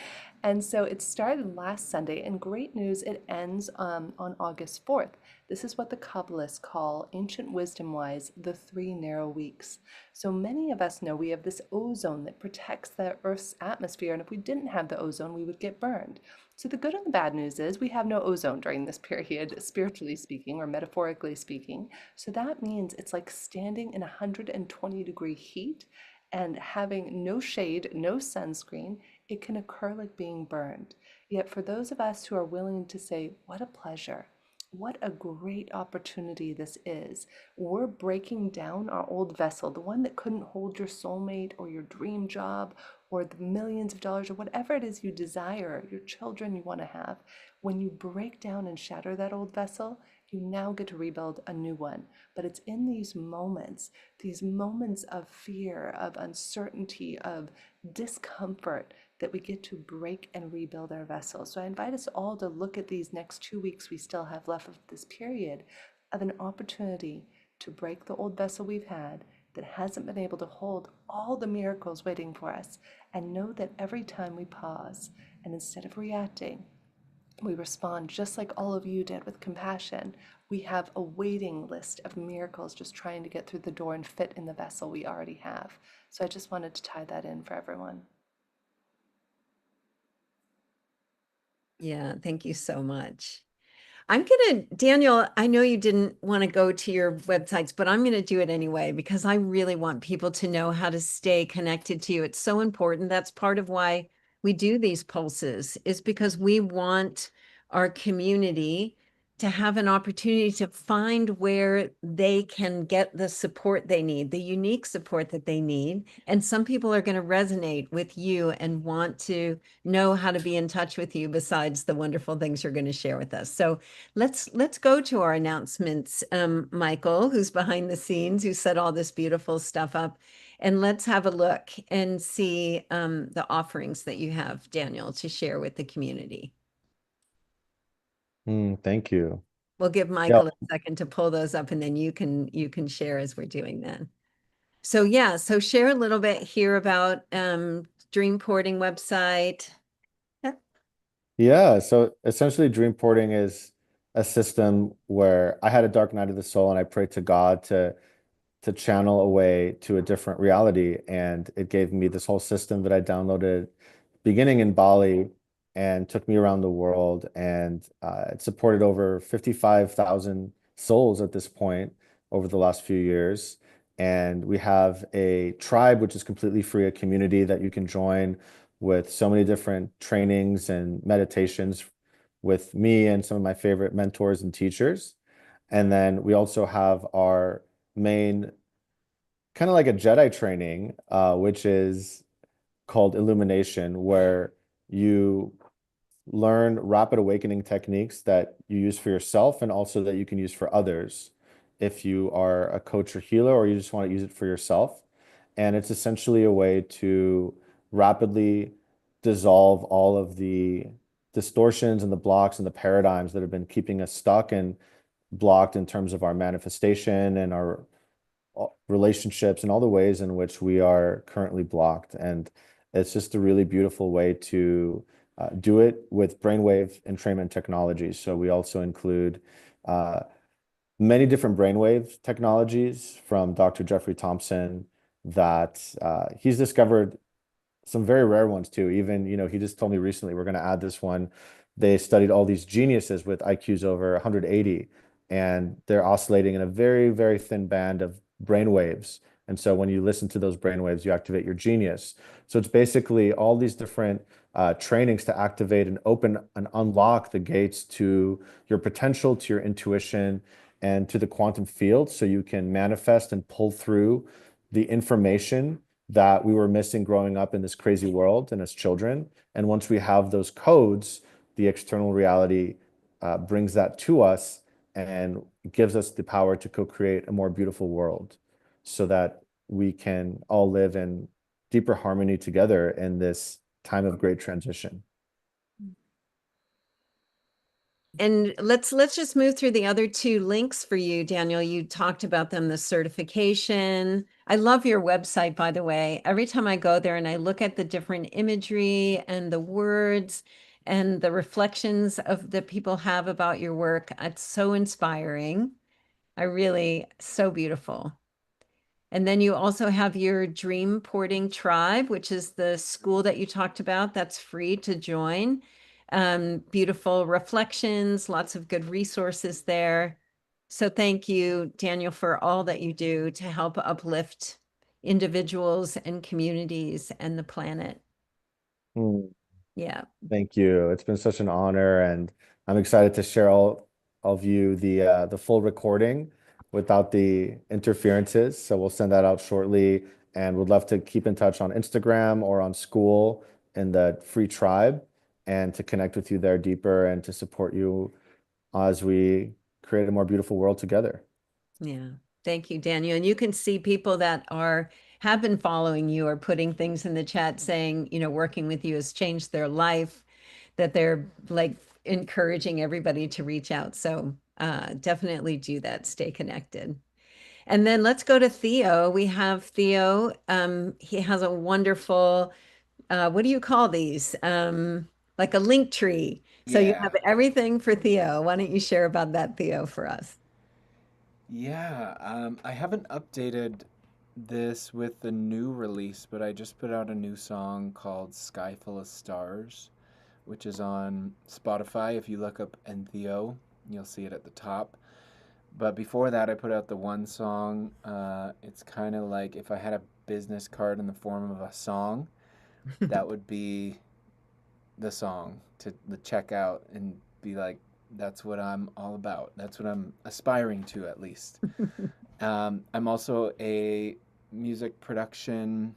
And so it started last Sunday, and great news, it ends on August 4th. This is what the Kabbalists call, ancient wisdom-wise, the 3 narrow weeks. So many of us know we have this ozone that protects the Earth's atmosphere, and if we didn't have the ozone, we would get burned. So the good and the bad news is we have no ozone during this period, spiritually speaking or metaphorically speaking. So that means it's like standing in 120-degree heat and having no shade, no sunscreen. It can occur like being burned. Yet for those of us who are willing to say, what a pleasure, what a great opportunity this is. We're breaking down our old vessel, the one that couldn't hold your soulmate or your dream job or the millions of dollars or whatever it is you desire, your children you want to have. When you break down and shatter that old vessel, you now get to rebuild a new one. But it's in these moments of fear, of uncertainty, of discomfort, that we get to break and rebuild our vessel. So I invite us all to look at these next 2 weeks we still have left of this period of an opportunity to break the old vessel we've had that hasn't been able to hold all the miracles waiting for us, and know that every time we pause and instead of reacting, we respond just like all of you did with compassion. We have a waiting list of miracles just trying to get through the door and fit in the vessel we already have. So I just wanted to tie that in for everyone. Yeah, thank you so much. Daniel, I know you didn't want to go to your websites, but I'm going to do it anyway because I really want people to know how to stay connected to you. It's so important. That's part of why we do these pulses, is because we want our community to have an opportunity to find where they can get the support they need, the unique support that they need. And some people are going to resonate with you and want to know how to be in touch with you besides the wonderful things you're going to share with us. So let's go to our announcements. Michael, who's behind the scenes, who set all this beautiful stuff up, and let's have a look and see the offerings that you have, Daniel, to share with the community. Thank you. We'll give Yeah. Michael a second to pull those up, and then you can share as we're doing that. So yeah, so share a little bit here about Dreamporting website. Yeah, so essentially Dreamporting is a system where I had a dark night of the soul and I prayed to God to channel away to a different reality. And it gave me this whole system that I downloaded beginning in Bali and took me around the world. And it supported over 55,000 souls at this point over the last few years. And we have a tribe, which is completely free, a community that you can join with so many different trainings and meditations with me and some of my favorite mentors and teachers. And then we also have our main kind of like a Jedi training, which is called Illumination, where you learn rapid awakening techniques that you use for yourself and also that you can use for others if you are a coach or healer or you just want to use it for yourself. And it's essentially a way to rapidly dissolve all of the distortions and the blocks and the paradigms that have been keeping us stuck and blocked in terms of our manifestation and our relationships and all the ways in which we are currently blocked. And it's just a really beautiful way to do it with brainwave entrainment technologies. So we also include many different brainwave technologies from Dr. Jeffrey Thompson that he's discovered some very rare ones too. Even, he just told me recently we're going to add this one. They studied all these geniuses with IQs over 180, and they're oscillating in a very, very thin band of brain waves. And so when you listen to those brain waves, you activate your genius. So it's basically all these different trainings to activate and open and unlock the gates to your potential, to your intuition, and to the quantum field so you can manifest and pull through the information that we were missing growing up in this crazy world and as children. And once we have those codes, the external reality brings that to us and gives us the power to co-create a more beautiful world so that we can all live in deeper harmony together in this time of great transition. And let's just move through the other two links for you, Daniel. You talked about them, the certification. I love your website, by the way. Every time I go there and I look at the different imagery and the words and the reflections of that people have about your work, it's so inspiring. So beautiful. And then you also have your Dreamporting tribe, which is the school that you talked about. That's free to join. Beautiful reflections, lots of good resources there. So thank you, Daniel, for all that you do to help uplift individuals and communities and the planet. Mm. Yeah. Thank you. It's been such an honor, and I'm excited to share all of you the full recording without the interferences. So we'll send that out shortly, and would love to keep in touch on Instagram or on school in the free tribe, and to connect with you there deeper and to support you as we create a more beautiful world together. Yeah. Thank you, Daniel. And you can see people that have been following you or putting things in the chat saying, working with you has changed their life, that they're like encouraging everybody to reach out. So definitely do that. Stay connected. And then let's go to Theo. We have Theo. He has a wonderful, what do you call these? Like a link tree. So you have Yeah. everything for Theo. Why don't you share about that, Theo, for us? Yeah, I haven't updated this with the new release, but I just put out a new song called Sky Full of Stars, which is on Spotify. If you look up Entheo, you'll see it at the top. But before that, I put out the one song. It's kind of like if I had a business card in the form of a song, that would be the song to check out and be like, that's what I'm all about. That's what I'm aspiring to, at least. I'm also a music production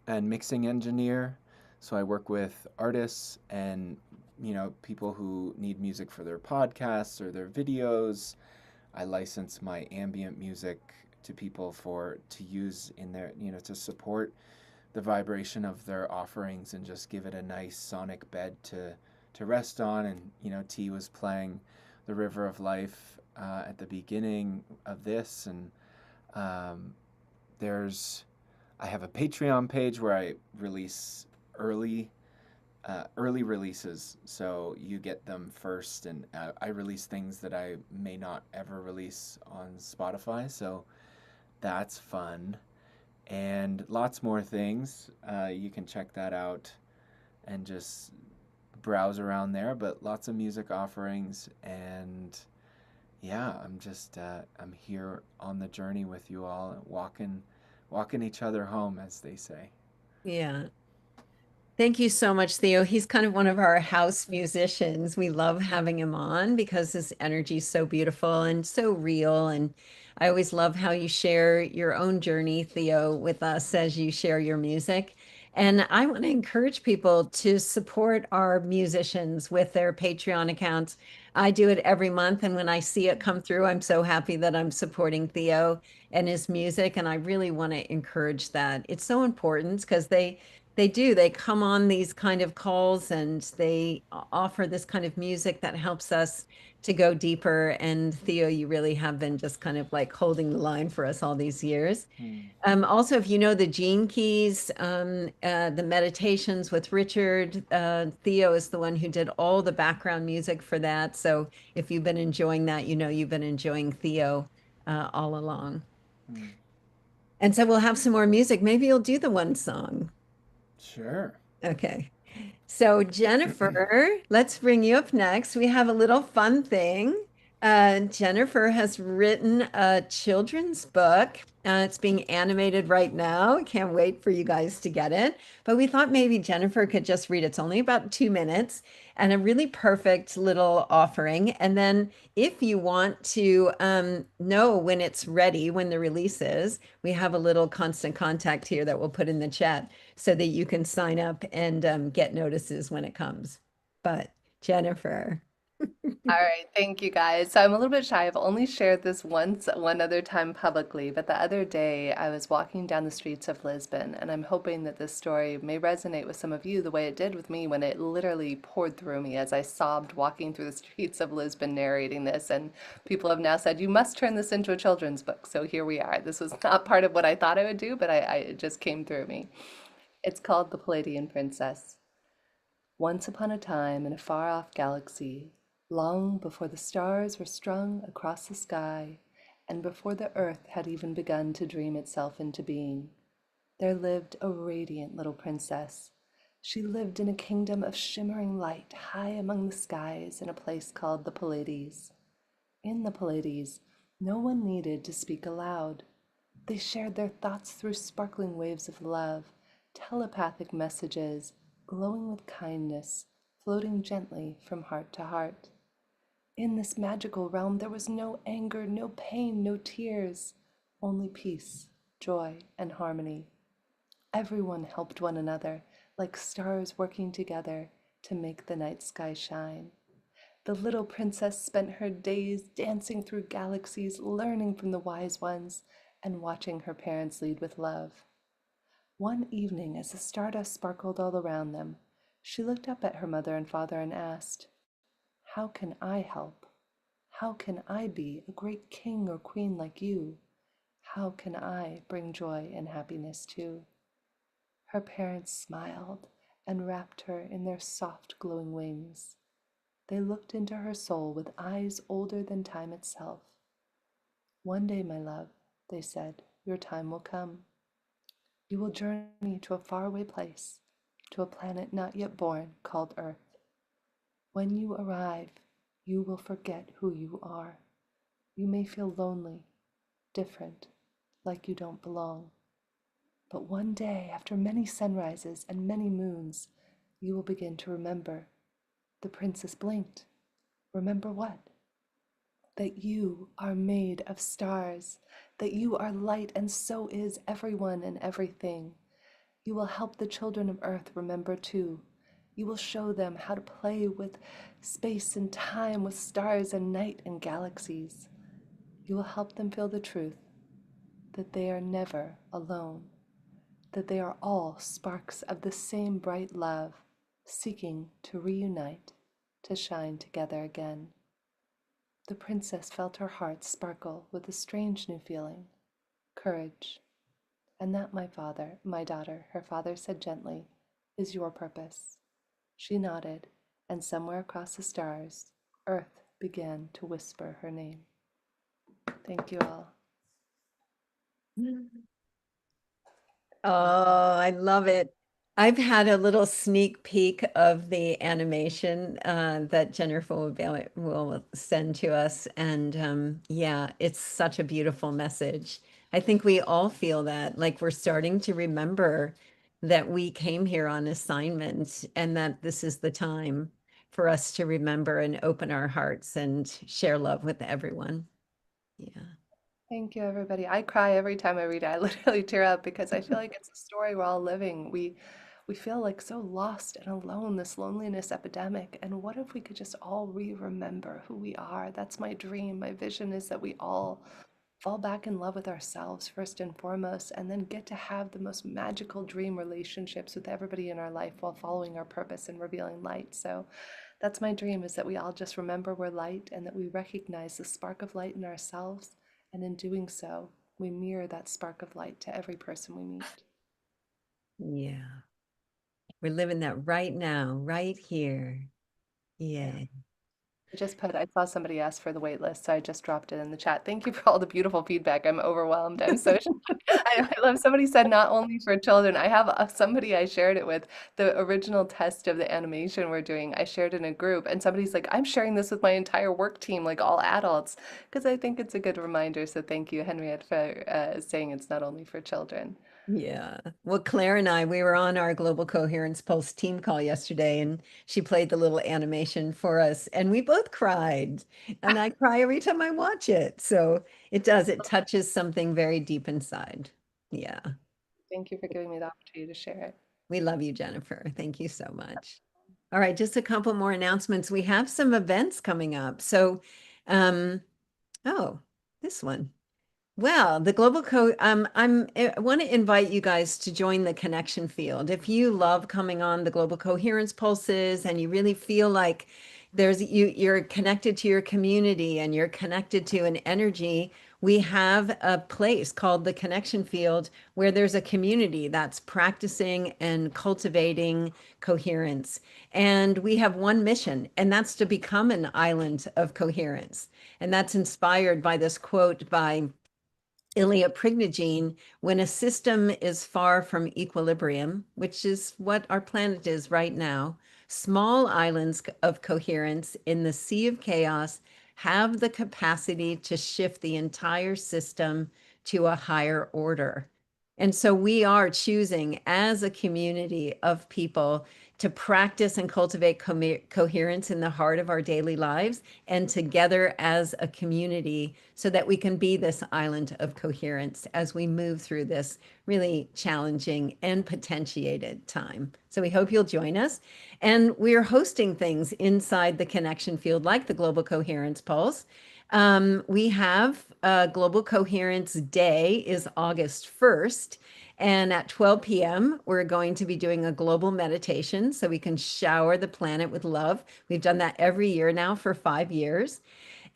and mixing engineer. So I work with artists and people who need music for their podcasts or their videos. I license my ambient music to people to use in their to support the vibration of their offerings and just give it a nice sonic bed to rest on. And T was playing the River of Life at the beginning of this, and I have a Patreon page where I release early releases, so you get them first, and I release things that I may not ever release on Spotify, so that's fun. And lots more things. You can check that out and just browse around there, but lots of music offerings. And yeah, I'm here on the journey with you all, walking each other home, as they say. Yeah. Thank you so much, Theo. He's kind of one of our house musicians. We love having him on because his energy is so beautiful and so real. And I always love how you share your own journey, Theo, with us as you share your music. And I want to encourage people to support our musicians with their Patreon accounts. I do it every month, and when I see it come through, I'm so happy that I'm supporting Theo and his music. And I really want to encourage that. It's so important because they come on these kind of calls and they offer this kind of music that helps us to go deeper. And Theo, you really have been just kind of like holding the line for us all these years. Hmm. Also, if you know the Gene Keys, the meditations with Richard, Theo is the one who did all the background music for that. So if you've been enjoying that, you know you've been enjoying Theo all along. Hmm. And so we'll have some more music. Maybe you'll do the one song. Sure. Okay. So, Jennifer, let's bring you up next. We have a little fun thing. Jennifer has written a children's book. It's being animated right now. I can't wait for you guys to get it. But we thought maybe Jennifer could just read. It's only about 2 minutes and a really perfect little offering. And then, if you want to know when it's ready, when the release is, we have a little constant contact here that we'll put in the chat so that you can sign up and get notices when it comes. But Jennifer, All right, thank you guys. So I'm a little bit shy. I've only shared this once, one other time publicly, but the other day I was walking down the streets of Lisbon, and I'm hoping that this story may resonate with some of you the way it did with me when it literally poured through me as I sobbed walking through the streets of Lisbon narrating this. And people have now said, you must turn this into a children's book. So here we are. This was not part of what I thought I would do, but it just came through me. It's called The Palladian Princess. Once upon a time in a far-off galaxy, long before the stars were strung across the sky, and before the earth had even begun to dream itself into being, there lived a radiant little princess. She lived in a kingdom of shimmering light high among the skies in a place called the Pallades. In the Pallades, no one needed to speak aloud. They shared their thoughts through sparkling waves of love, telepathic messages, glowing with kindness, floating gently from heart to heart. In this magical realm, there was no anger, no pain, no tears, only peace, joy, and harmony. Everyone helped one another, like stars working together to make the night sky shine. The little princess spent her days dancing through galaxies, learning from the wise ones, and watching her parents lead with love. One evening, as the stardust sparkled all around them, she looked up at her mother and father and asked, how can I help? How can I be a great king or queen like you? How can I bring joy and happiness too? Her parents smiled and wrapped her in their soft, glowing wings. They looked into her soul with eyes older than time itself. One day, my love, they said, your time will come. You will journey to a faraway place, to a planet not yet born called Earth. When you arrive, you will forget who you are. You may feel lonely, different, like you don't belong. But one day, after many sunrises and many moons, you will begin to remember. The princess blinked. Remember what? That you are made of stars, that you are light, and so is everyone and everything. You will help the children of Earth remember too. You will show them how to play with space and time, with stars and night and galaxies. You will help them feel the truth that they are never alone, that they are all sparks of the same bright love, seeking to reunite, to shine together again. The princess felt her heart sparkle with a strange new feeling, courage. And that, my daughter, her father said gently, is your purpose. She nodded, and somewhere across the stars, Earth began to whisper her name. Thank you all. oh, I love it. I've had a little sneak peek of the animation that Jennifer will send to us. And yeah, it's such a beautiful message. I think we all feel that, like we're starting to remember that we came here on assignment and that this is the time for us to remember and open our hearts and share love with everyone. Yeah. Thank you, everybody. I cry every time I read it. I literally tear up because I feel like it's a story we're all living. we feel like so lost and alone, this loneliness epidemic. And what if we could just all remember who we are? That's my dream. My vision is that we all fall back in love with ourselves first and foremost, and then get to have the most magical dream relationships with everybody in our life while following our purpose and revealing light. So that's my dream, is that we all just remember we're light and that we recognize the spark of light in ourselves. And in doing so, we mirror that spark of light to every person we meet. Yeah. We're living that right now, right here. Yeah. Yeah. I saw somebody ask for the wait list, so I just dropped it in the chat. Thank you for all the beautiful feedback. I'm overwhelmed. I'm so, I love, somebody said not only for children. I have somebody I shared it with, the original test of the animation we're doing. I shared in a group, and somebody's like, I'm sharing this with my entire work team, like all adults, because I think it's a good reminder. So thank you, Henriette, for saying it's not only for children. Yeah. Well, Claire and I, we were on our Global Coherence Pulse team call yesterday, and she played the little animation for us, and we both cried. And I cry every time I watch it. So it touches something very deep inside. Yeah. Thank you for giving me the opportunity to share it. We love you, Jennifer. Thank you so much. All right, just a couple more announcements. We have some events coming up. So, oh, this one. Well, the I want to invite you guys to join the connection field. If you love coming on the Global Coherence Pulses and you really feel like you're connected to your community and you're connected to an energy, we have a place called the connection field where there's a community that's practicing and cultivating coherence. And we have one mission, and that's to become an island of coherence. And that's inspired by this quote by Ilya Prigogine: when a system is far from equilibrium, which is what our planet is right now, small islands of coherence in the sea of chaos have the capacity to shift the entire system to a higher order. And so we are choosing as a community of people to practice and cultivate coherence in the heart of our daily lives and together as a community so that we can be this island of coherence as we move through this really challenging and potentiated time. So we hope you'll join us. And we're hosting things inside the connection field like the Global Coherence Pulse. We have Global Coherence Day is August 1st. And at 12 p.m., we're going to be doing a global meditation so we can shower the planet with love. We've done that every year now for 5 years.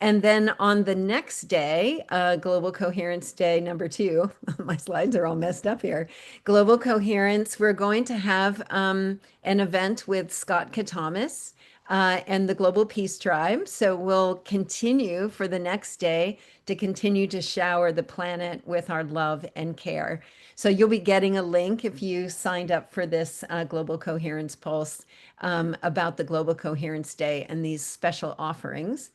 And then on the next day, Global Coherence Day number 2, my slides are all messed up here. Global Coherence, we're going to have an event with Scott Katamas and the Global Peace Tribe. So we'll continue for the next day to continue to shower the planet with our love and care. So you'll be getting a link if you signed up for this Global Coherence Pulse about the Global Coherence Day and these special offerings.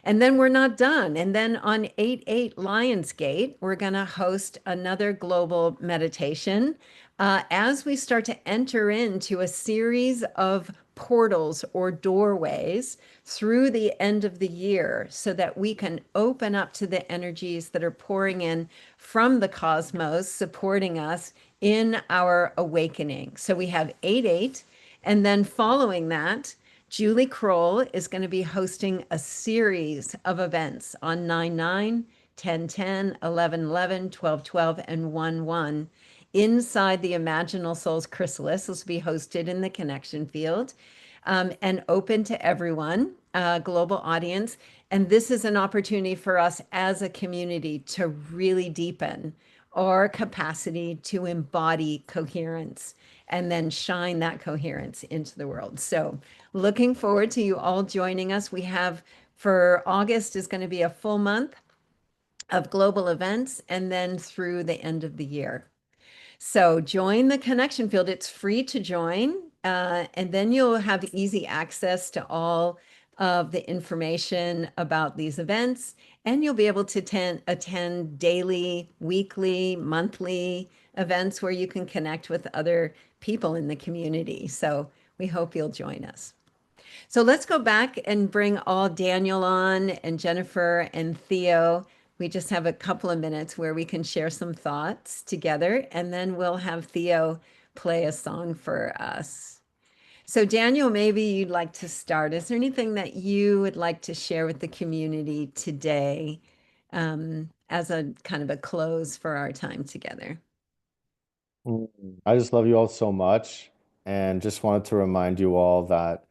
And then we're not done. And then on 8/8 Lionsgate, we're going to host another global meditation as we start to enter into a series of portals or doorways through the end of the year so that we can open up to the energies that are pouring in from the cosmos, supporting us in our awakening. So we have 8/8. And then following that, Julie Kroll is going to be hosting a series of events on 9/9, 10/10, 11/11, 12/12, and 1/1 inside the Imaginal Souls Chrysalis. This will be hosted in the connection field and open to everyone, global audience. And this is an opportunity for us as a community to really deepen our capacity to embody coherence and then shine that coherence into the world. So looking forward to you all joining us. We have for August is going to be a full month of global events and then through the end of the year. So join the connection field. It's free to join. And then you'll have easy access to all of the information about these events. And you'll be able to attend daily, weekly, monthly events where you can connect with other people in the community. So we hope you'll join us. So let's go back and bring all Daniel on and Jennifer and Theo. We just have a couple of minutes where we can share some thoughts together, and then we'll have Theo play a song for us. So Daniel, maybe you'd like to start. Is there anything that you would like to share with the community today, as a kind of a close for our time together? I just love you all so much, and just wanted to remind you all that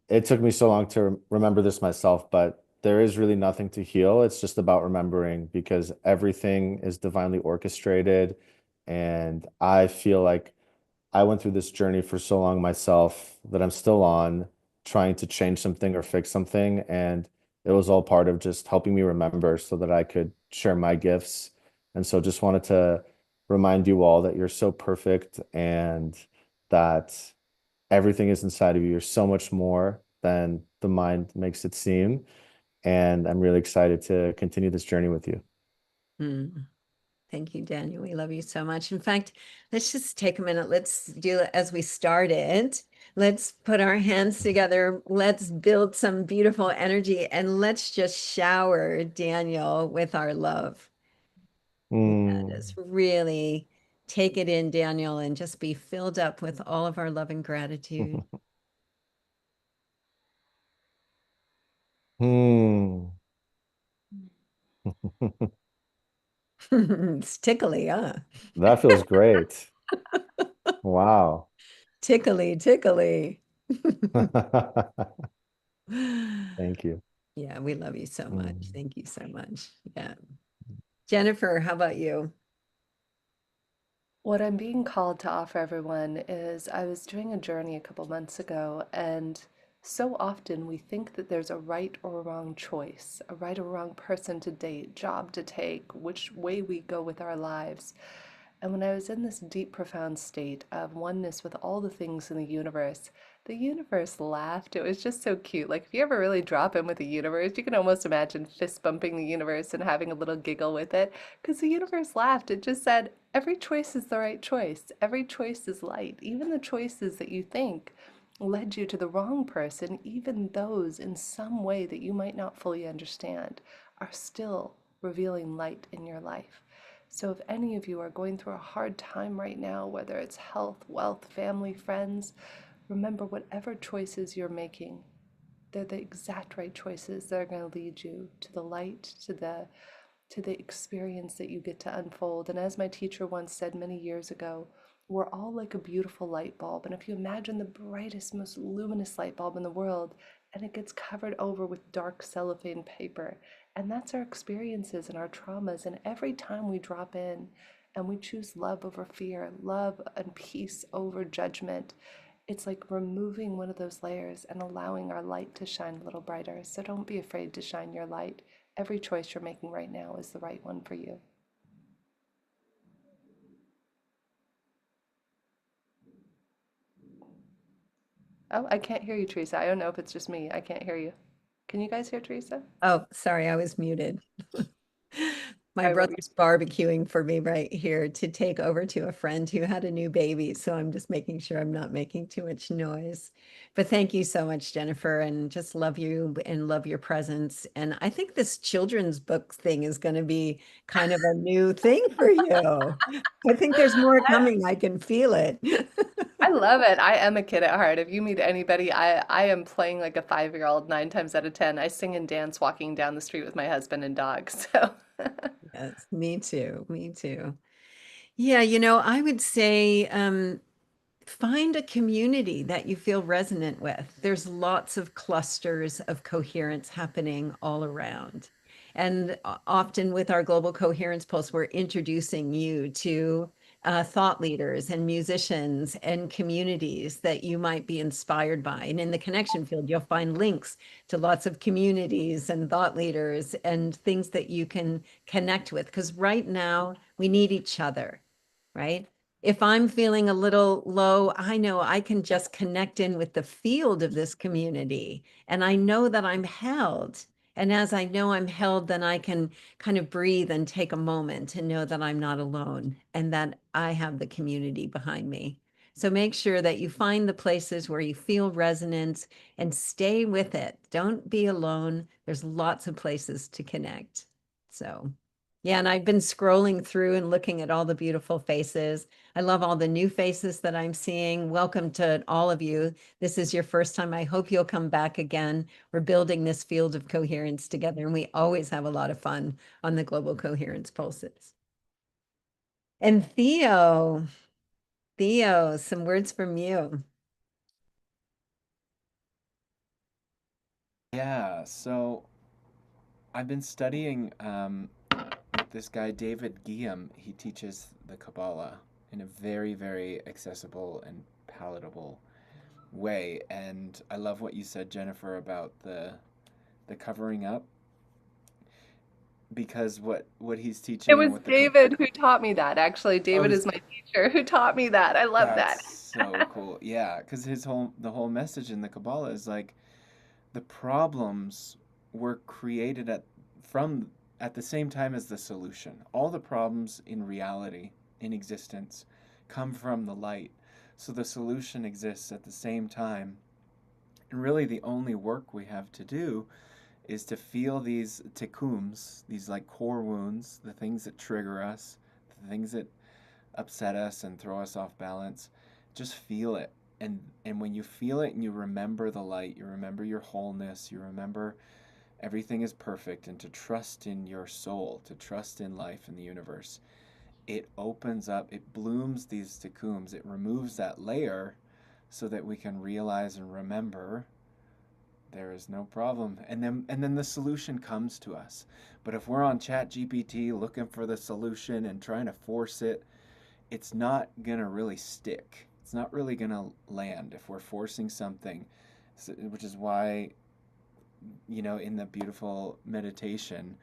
it took me so long to remember this myself, but there is really nothing to heal. It's just about remembering because everything is divinely orchestrated. And I feel like I went through this journey for so long myself that I'm still on, trying to change something or fix something. And it was all part of just helping me remember so that I could share my gifts. And so just wanted to remind you all that you're so perfect and that everything is inside of you. You're so much more than the mind makes it seem. And I'm really excited to continue this journey with you. Mm. Thank you, Daniel. We love you so much. In fact, let's just take a minute. Let's do it as we started. Let's put our hands together. Let's build some beautiful energy and let's just shower Daniel with our love. Yeah, just really take it in, Daniel, and just be filled up with all of our love and gratitude. Hmm. It's tickly, huh? That feels great. Wow. Tickly, tickly. Thank you. Yeah, we love you so much. Mm. Thank you so much. Yeah. Jennifer, how about you? What I'm being called to offer everyone is I was doing a journey a couple months ago, and so often we think that there's a right or a wrong choice, a right or wrong person to date, job to take, which way we go with our lives. And when I was in this deep, profound state of oneness with all the things in the universe laughed. It was just so cute. Like, if you ever really drop in with the universe, you can almost imagine fist bumping the universe and having a little giggle with it because the universe laughed. It just said, every choice is the right choice. Every choice is light. Even the choices that you think led you to the wrong person, even those in some way that you might not fully understand, are still revealing light in your life. So, if any of you are going through a hard time right now, whether it's health, wealth, family, friends, remember whatever choices you're making, they're the exact right choices that are going to lead you to the light, to the experience that you get to unfold. And as my teacher once said many years ago, we're all like a beautiful light bulb. And if you imagine the brightest, most luminous light bulb in the world, and it gets covered over with dark cellophane paper, and that's our experiences and our traumas. And every time we drop in and we choose love over fear, love and peace over judgment, it's like removing one of those layers and allowing our light to shine a little brighter. So don't be afraid to shine your light. Every choice you're making right now is the right one for you. Oh, I can't hear you, Teresa. I don't know if it's just me. I can't hear you. Can you guys hear Teresa? Oh, sorry, I was muted. My Sorry, what were you? brother's barbecuing for me right here to take over to a friend who had a new baby. So I'm just making sure I'm not making too much noise. But thank you so much, Jennifer, and just love you and love your presence. And I think this children's book thing is going to be kind of a new thing for you. I think there's more coming. I can feel it. I love it. I am a kid at heart. If you meet anybody, I am playing like a 5-year-old 9 times out of 10. I sing and dance walking down the street with my husband and dog. So Yes, me too. Me too. Yeah, I would say find a community that you feel resonant with. There's lots of clusters of coherence happening all around. And often with our Global Coherence Pulse, we're introducing you to thought leaders and musicians and communities that you might be inspired by. And in the connection field, you'll find links to lots of communities and thought leaders and things that you can connect with. Because right now, we need each other, right? If I'm feeling a little low, I know I can just connect in with the field of this community and I know that I'm held. And as I know I'm held, then I can kind of breathe and take a moment to know that I'm not alone and that I have the community behind me. So make sure that you find the places where you feel resonance and stay with it. Don't be alone. There's lots of places to connect. So Yeah, and I've been scrolling through and looking at all the beautiful faces. I love all the new faces that I'm seeing. Welcome to all of you. This is your first time. I hope you'll come back again. We're building this field of coherence together, and we always have a lot of fun on the Global Coherence Pulses. And Theo, some words from you. Yeah, so I've been studying with this guy, David Guillaume. He teaches the Kabbalah in a very, very accessible and palatable way. And I love what you said, Jennifer, about the covering up, because what he's teaching It and was what David who taught me that, actually. oh, David is my teacher who taught me that. I love that's that. so cool. Yeah, because the whole message in the Kabbalah is like the problems were created from at the same time as the solution. All the problems in reality, in existence, come from the light. So the solution exists at the same time. And really the only work we have to do is to feel these tikkums, these like core wounds, the things that trigger us, the things that upset us and throw us off balance. Just feel it. And when you feel it and you remember the light, you remember your wholeness, you remember everything is perfect, and to trust in your soul, to trust in life and the universe, it opens up, it blooms these tikkums, it removes that layer so that we can realize and remember there is no problem. And then the solution comes to us. But if we're on Chat GPT looking for the solution and trying to force it, it's not going to really stick. It's not really going to land if we're forcing something, which is why, in the beautiful meditation,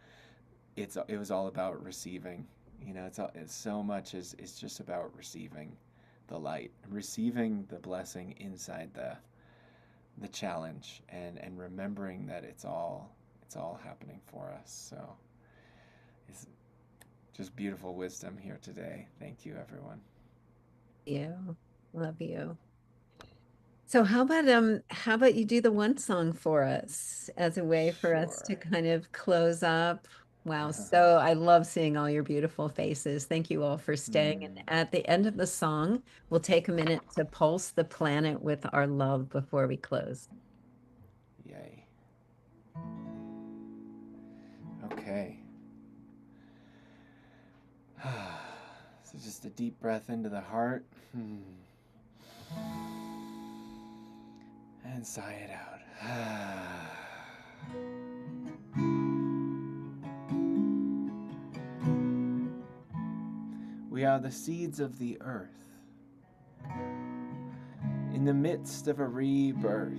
it was all about receiving. It's so much it's just about receiving the light, receiving the blessing inside the challenge, and remembering that it's all happening for us. So it's just beautiful wisdom here today. Thank you, everyone. You, love you. So how about you do the one song for us as a way for us to Sure. kind of close up? Wow, so I love seeing all your beautiful faces. Thank you all for staying. And at the end of the song, we'll take a minute to pulse the planet with our love before we close. Yay. Okay. So just a deep breath into the heart. And sigh it out. We are the seeds of the earth, in the midst of a rebirth.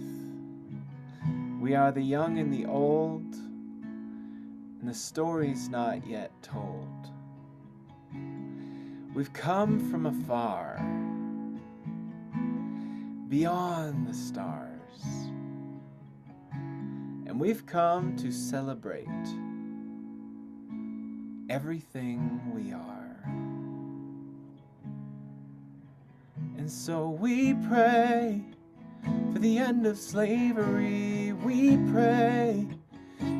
We are the young and the old, and the story's not yet told. We've come from afar, beyond the stars, and we've come to celebrate everything we are. And so we pray for the end of slavery. We pray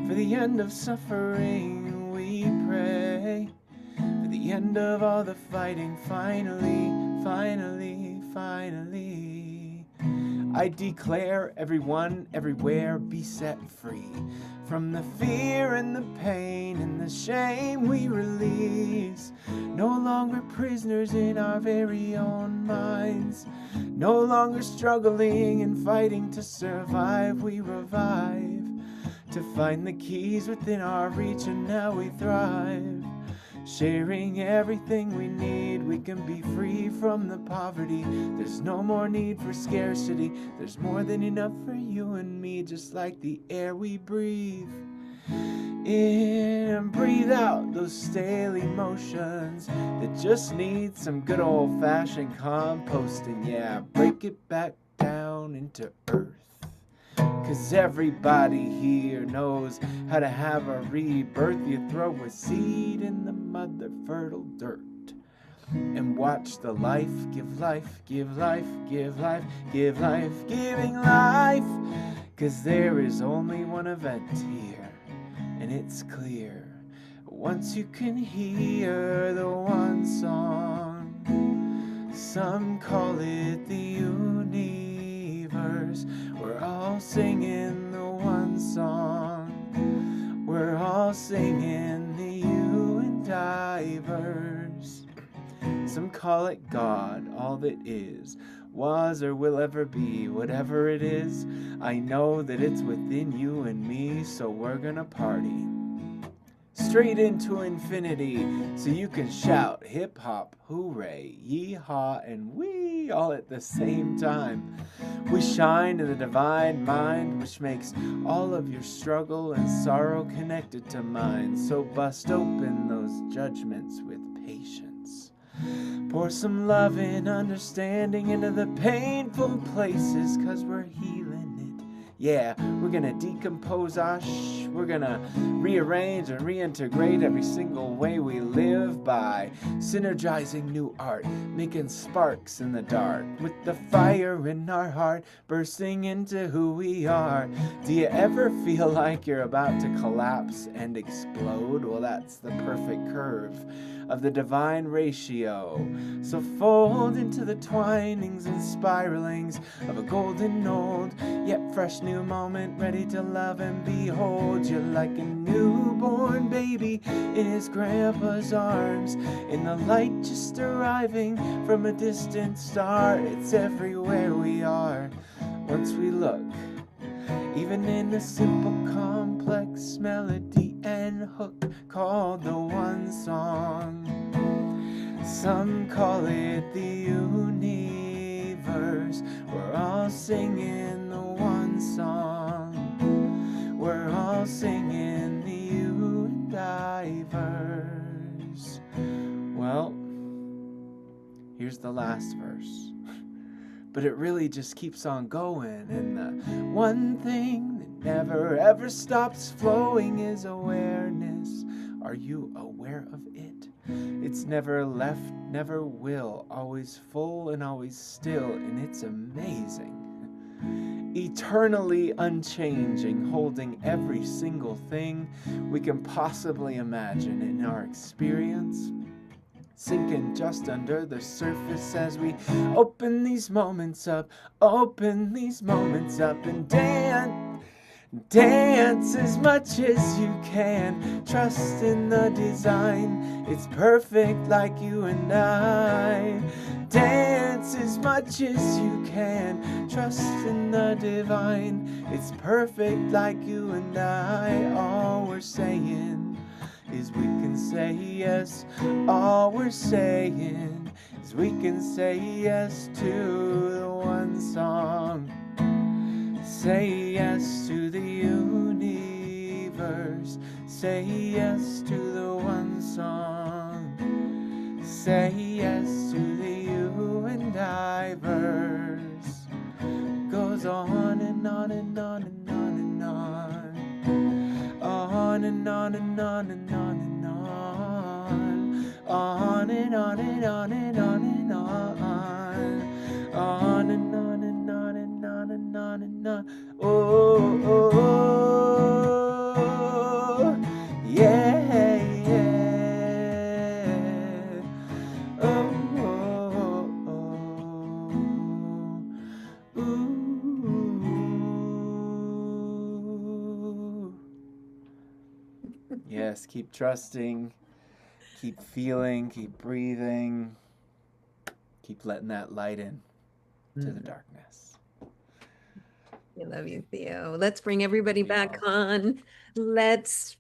for the end of suffering. We pray for the end of all the fighting. Finally, finally, finally, I declare everyone, everywhere, be set free from the fear and the pain and the shame we release. No longer prisoners in our very own minds. No longer struggling and fighting to survive. We revive to find the keys within our reach, and now we thrive. Sharing everything we need, we can be free from the poverty. There's no more need for scarcity. There's more than enough for you and me, just like the air we breathe in and breathe out those stale emotions that just need some good old-fashioned composting. Yeah, break it back down into earth. 'Cause everybody here knows how to have a rebirth. You throw a seed in the mother fertile dirt and watch the life give life, give life, give life, give life, giving life. 'Cause there is only one event here, and it's clear. Once you can hear the one song, some call it the universe. We're all singing the one song. We're all singing the you and I verse. Some call it God, all that is, was or will ever be. Whatever it is, I know that it's within you and me, so we're gonna party straight into infinity, so you can shout hip hop, hooray, yee-haw, and wee all at the same time. We shine in the divine mind, which makes all of your struggle and sorrow connected to mine. So bust open those judgments with patience. Pour some love and understanding into the painful places, 'cause we're healing it. Yeah, we're gonna decompose our we're gonna rearrange and reintegrate every single way we live by synergizing new art, making sparks in the dark, with the fire in our heart bursting into who we are. Do you ever feel like you're about to collapse and explode? Well, that's the perfect curve of the divine ratio. So fold into the twinings and spiralings of a golden old yet fresh new moment, ready to love and behold you like a newborn baby in his grandpa's arms, in the light just arriving from a distant star. It's everywhere we are once we look, even in a simple complex melody and hook called the one song. Some call it the universe. We're all singing the one song. We're all singing the you and I verse. Well, here's the last verse. But it really just keeps on going, and the one thing that never ever stops flowing is awareness. Are you aware of it? It's never left, never will, always full and always still, and it's amazing. Eternally unchanging, holding every single thing we can possibly imagine in our experience, sinking just under the surface as we open these moments up and dance as much as you can. Trust in the design, it's perfect like you and I. Dance as much as you can. Trust in the divine, it's perfect like you and I. All we're saying is we can say yes. All we're saying is we can say yes to the one song. Say yes to the universe. Say yes to the one song. Say yes to the you and I verse. Goes on and on and on and on and on. On and on and on and on and on. On and on and on and on and on. On and on and on and on and on and on. Oh, oh, oh, yeah, yeah. Oh, oh, oh, ooh. Yes, keep trusting, keep feeling, keep breathing, keep letting that light in to the darkness. I love you, Theo. Let's bring everybody Love you back all. on. Let's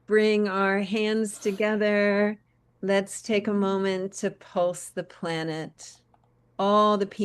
bring our hands together. Let's take a moment to pulse the planet. All the people